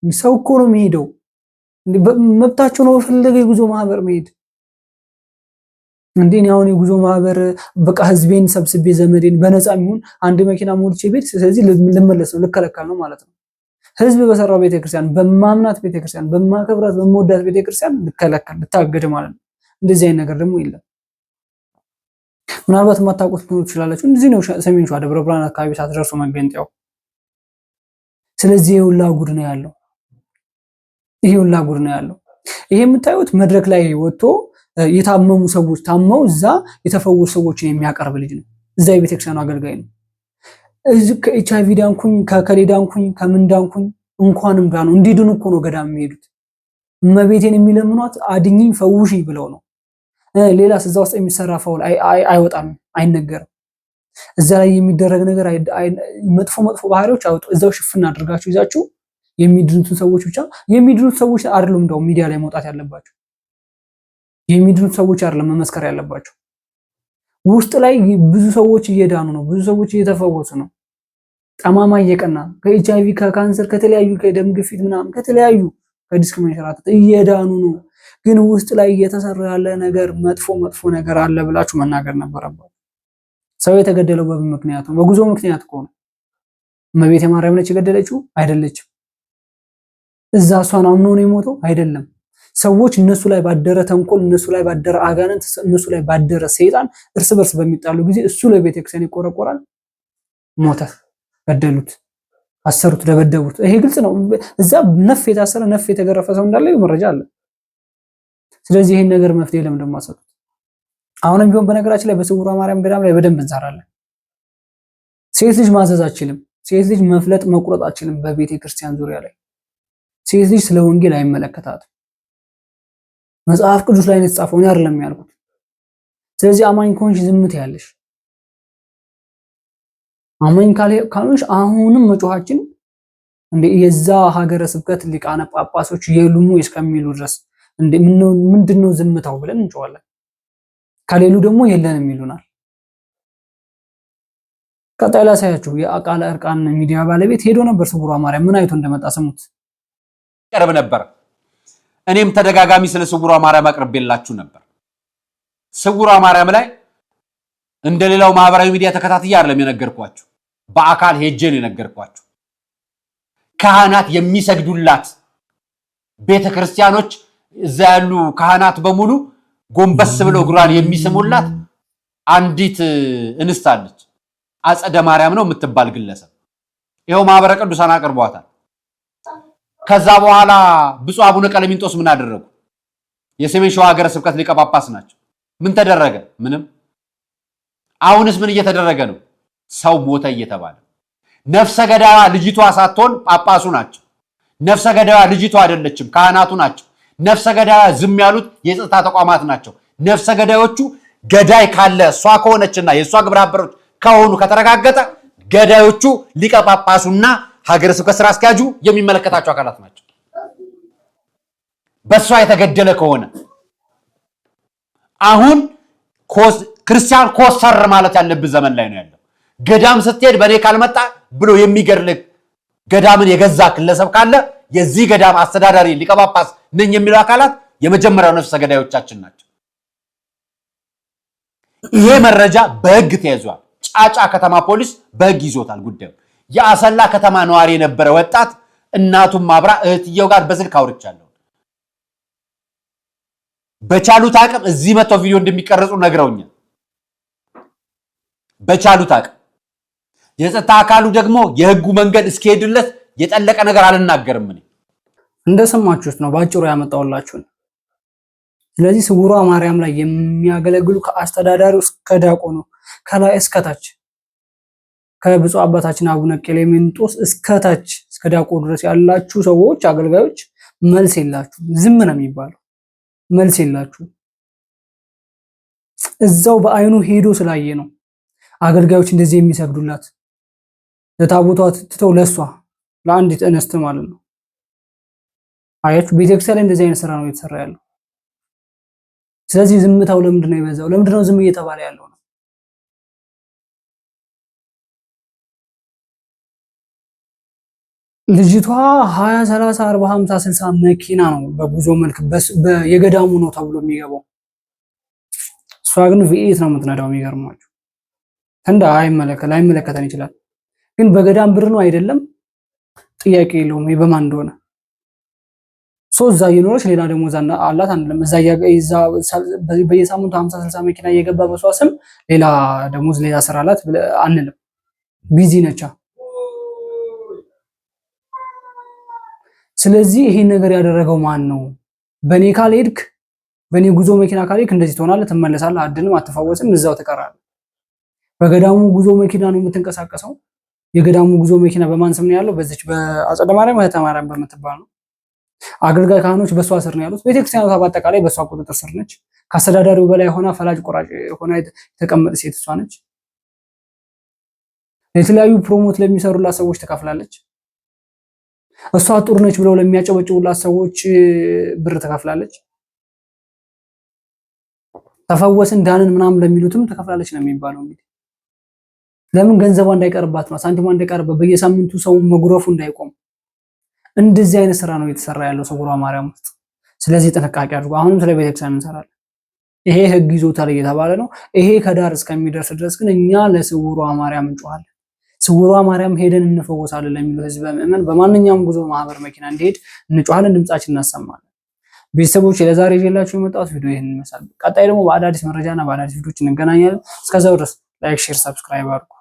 H: ሰው እኮ ነው የሚሄደው። መብታቸው ነው በፈለገ የጉዞ ማህበር መሄድ። እንዴ አሁን የጉዞ ማህበር በቃ ህዝቤን ሰብስቤ ዘመዴን በነፃ የሚሆን አንድ መኪና ሞልቼ ቤት ስለዚህ ልመለስ ነው ልከለከል ነው ማለት ነው። ህዝብ በሰራው ቤተክርስቲያን በማምናት ቤተክርስቲያን በማከብራት በመወዳት ቤተክርስቲያን ልከለከል ልታገድ ማለት ነው። እንደዚህ አይነት ነገር ደግሞ የለም። ምናልባት ማታውቁት ሊሆን ይችላል። እንደዚህ ነው ሰሜን ሸዋ ደብረ ብርሃን አካባቢ ሳትደርሱ መገንጠያው። ስለዚህ ይሄ ሁላ ጉድ ነው ያለው። ይሄ የምታዩት መድረክ ላይ ወጥቶ የታመሙ ሰዎች ታመው እዛ የተፈወሱ ሰዎችን የሚያቀርብ ልጅ ነው። እዛ የቤተክርስቲያኑ አገልጋይ ነው። እዚህ ከኤችአይቪ ዳንኩኝ ከከሌ ዳንኩኝ ከምን ዳንኩኝ እንኳንም ዳኑ እንዲድኑ እኮ ነው ገዳም የሚሄዱት። እመቤቴን የሚለምኗት አድኝኝ ፈውሽኝ ብለው ነው። ሌላስ እዛ ውስጥ የሚሰራ ፋውል አይወጣም አይነገርም። እዛ ላይ የሚደረግ ነገር መጥፎ ባህሪዎች አይወጡ። እዛው ሽፍና አድርጋችሁ ይዛችሁ የሚድኑትን ሰዎች ብቻ የሚድኑት ሰዎች አይደሉም እንደው ሚዲያ ላይ መውጣት ያለባቸው። የሚድኑት ሰዎች አይደለም መመስከር ያለባቸው። ውስጥ ላይ ብዙ ሰዎች እየዳኑ ነው፣ ብዙ ሰዎች እየተፈወሱ ነው። ጠማማ እየቀና ከኤችአይቪ ከካንሰር ከተለያዩ ከደም ግፊት ምናምን ከተለያዩ ከዲስክ መንሸራተት እየዳኑ ነው። ግን ውስጥ ላይ እየተሰራ ያለ ነገር መጥፎ ነገር አለ ብላችሁ መናገር ነበረባችሁ። ሰው የተገደለው በምን ምክንያት ነው? በጉዞ ምክንያት ከሆነ እመቤቴ ማርያም ነች የገደለችው አይደለችም። እዛ እሷን አምኖ ነው የሞተው አይደለም። ሰዎች እነሱ ላይ ባደረ ተንኮል፣ እነሱ ላይ ባደረ አጋንንት፣ እነሱ ላይ ባደረ ሰይጣን እርስ በርስ በሚጣሉ ጊዜ እሱ ለቤተክርስቲያን ይቆረቆራል። ሞተ፣ ገደሉት፣ አሰሩት፣ ደበደቡት። ይሄ ግልጽ ነው። እዛ ነፍ የታሰረ ነፍ የተገረፈ ሰው እንዳለ መረጃ አለ። ስለዚህ ይሄን ነገር መፍትሄ ለምን እንደማሰጡት አሁንም ቢሆን በነገራችን ላይ በስውሯ ማርያም ገዳም ላይ በደንብ እንሰራለን። ሴት ልጅ ማዘዝ አትችልም። ሴት ልጅ መፍለጥ መቁረጥ አትችልም። በቤተክርስቲያን ዙሪያ ላይ ሴት ልጅ ስለ ወንጌል አይመለከታትም። መጽሐፍ ቅዱስ ላይ ነው የተጻፈው፣ እኔ አይደለም ያልኩት። ስለዚህ አማኝ ከሆንሽ ዝምት ያለሽ አማኝ ካልሆንሽ አሁንም መጮሃችን እንደ የዛ ሀገረ ስብከት ሊቃነ ጳጳሶች የሉሙ እስከሚሉ ድረስ እንደ ምንድነው ዝምታው ብለን እንጮሃለን። ከሌሉ ደግሞ የለንም ይሉናል። ቀጣይ ላሳያችሁ። የአቃለ እርቃን ሚዲያ ባለቤት ሄዶ ነበር ስውሯ ማርያም። ምን አይቶ እንደመጣ ስሙት።
E: ቀርብ ነበር። እኔም ተደጋጋሚ ስለ ስውሯ ማርያም አቅርቤላችሁ ነበር። ስውሯ ማርያም ላይ እንደሌላው ማህበራዊ ሚዲያ ተከታትዬ አይደለም የነገርኳችሁ፣ በአካል ሄጄ ነው የነገርኳችሁ። ካህናት የሚሰግዱላት ቤተክርስቲያኖች እዛ ያሉ ካህናት በሙሉ ጎንበስ ብለው እግሯን የሚስሙላት አንዲት እንስት አለች። አጸደ ማርያም ነው የምትባል ግለሰብ። ይሄው ማህበረ ቅዱሳን አቅርቧታል። ከዛ በኋላ ብፁዕ አቡነ ቀለሚንጦስ ምን አደረጉ? የሰሜን ሸዋ ሀገረ ስብከት ሊቀ ጳጳስ ናቸው። ምን ተደረገ? ምንም። አሁንስ ምን እየተደረገ ነው? ሰው ሞተ እየተባለ። ነፍሰ ገዳዋ ልጅቷ ሳትሆን ጳጳሱ ናቸው። ነፍሰ ገዳዋ ልጅቷ አይደለችም፣ ካህናቱ ናቸው። ነፍሰ ገዳዋ ዝም ያሉት የጸጥታ ተቋማት ናቸው። ነፍሰ ገዳዮቹ ገዳይ ካለ እሷ ከሆነችና የእሷ ግብረ አበሮች ከሆኑ ከተረጋገጠ ገዳዮቹ ሊቀ ጳጳሱና ሀገረ ስብከት ስራ አስኪያጁ የሚመለከታቸው አካላት ናቸው። በእሷ የተገደለ ከሆነ አሁን ክርስቲያን ኮስተር ማለት ያለበት ዘመን ላይ ነው ያለው። ገዳም ስትሄድ በኔ ካልመጣ ብሎ የሚገድልህ ገዳምን የገዛ ግለሰብ ካለ የዚህ ገዳም አስተዳዳሪ ሊቀ ጳጳስ ነኝ የሚሉ አካላት የመጀመሪያው ነፍሰ ገዳዮቻችን ናቸው። ይሄ መረጃ በህግ ተይዟል። ጫጫ ከተማ ፖሊስ በህግ ይዞታል ጉዳዩ። የአሰላ ከተማ ነዋሪ የነበረ ወጣት እናቱም አብራ እህትየው ጋር በስልክ አውርቻለሁ። በቻሉት አቅም እዚህ መጥተው ቪዲዮ እንደሚቀርጹ ነግረውኛል። በቻሉት አቅም የጸጥታ አካሉ ደግሞ የህጉ መንገድ እስኪሄድለት የጠለቀ ነገር አልናገርም። እኔ
H: እንደሰማችሁት ነው ባጭሩ ያመጣውላችሁ። ስለዚህ ስውሯ ማርያም ላይ የሚያገለግሉ ከአስተዳዳሪው እስከ ዲያቆኑ ከላይ እስከታች ከብፁዕ አባታችን አቡነ ቄሌሜንጦስ እስከታች እስከ ዲያቆኑ ድረስ ያላችሁ ሰዎች አገልጋዮች መልስ የላችሁ። ዝም ነው የሚባለው። መልስ የላችሁ። እዛው በአይኑ ሄዶ ስላየ ነው አገልጋዮች እንደዚህ የሚሰግዱላት። ለታቦቷ ትተው ለሷ ለአንዲት እንስት ማለት ነው። አያችሁ፣ ቤተክርስቲያን ላይ እንደዚህ አይነት ስራ ነው እየተሰራ ያለው። ስለዚህ ዝምታው ለምንድን ነው የበዛው? ለምንድን ነው ዝም እየተባለ ያለው ነው? ልጅቷ 20 30 40 50 60 መኪና ነው በጉዞ መልክ የገዳሙ ነው ተብሎ የሚገባው። እሷ ግን ቪኤት ነው የምትነዳው። የሚገርማችሁ እንደ አይመለከተን ይችላል፣ ግን በገዳም ብር ነው አይደለም ጥያቄ የለውም በማን እንደሆነ። እዛ እየኖረች ሌላ ደግሞ ዛና አላት አንደለም እዛ በየሳምንቱ 50 60 መኪና እየገባ በሷ ስም ሌላ ደሞዝ ሌላ ስራ አላት አንልም። ቢዚ ነቻ። ስለዚህ ይሄን ነገር ያደረገው ማን ነው? በኔ ካልሄድክ በኔ ጉዞ መኪና ካልሄድክ እንደዚህ ትሆናለህ፣ ትመለሳለህ፣ አድንም አትፈወስም፣ እዛው ትቀራለህ። በገዳሙ ጉዞ መኪና ነው የምትንቀሳቀሰው። የገዳሙ ጉዞ መኪና በማን ስም ነው ያለው? በዚች በአጸደ ማርያም እህተ ማርያም በምትባል ነው። አገልጋይ ካህኖች በሷ ስር ነው ያሉት። ቤተክርስቲያኗ በአጠቃላይ በሷ ቁጥጥር ስር ነች። ከአስተዳዳሪው በላይ ሆና ፈላጭ ቆራጭ ሆና የተቀመጠ ሴት እሷ ነች። የተለያዩ ፕሮሞት ለሚሰሩላት ሰዎች ትከፍላለች። እሷ ጥሩ ነች ብለው ለሚያጨበጭቡላት ሰዎች ብር ትከፍላለች። ተፈወስን ዳንን ምናምን ለሚሉትም ትከፍላለች ነው የሚባለው። እንግዲህ ለምን ገንዘቧ እንዳይቀርባት ነው፣ ሳንቲሟ እንዳይቀርባት፣ በየሳምንቱ ሰው መጉረፉ እንዳይቆም። እንደዚህ አይነት ስራ ነው እየተሰራ ያለው ስውሯ ማርያም ውስጥ። ስለዚህ ጥንቃቄ አድርጉ። አሁንም ስለ ቤተክርስቲያን እንሰራለን። ይሄ ህግ ይዞታል እየተባለ ነው። ይሄ ከዳር እስከሚደርስ ድረስ ግን እኛ ለስውሯ ማርያም እንጮሃለን። ስውሯ ማርያም ሄደን እንፈወሳለን ለሚለው ህዝበ ምእመን በማንኛውም ጉዞ ማህበር መኪና እንዲሄድ እንጮሃለን፣ ድምጻችን እናሰማለን። ቤተሰቦች ለዛሬ ይዤላችሁ የመጣሁት ቪዲዮ ይሄን ይመስላል። ቀጣይ ደግሞ በአዳዲስ መረጃና በአዳዲስ ቪዲዮዎች እንገናኛለን። እስከዛው ድረስ ላይክ፣ ሼር፣ ሰብስክራይብ አድርጉ።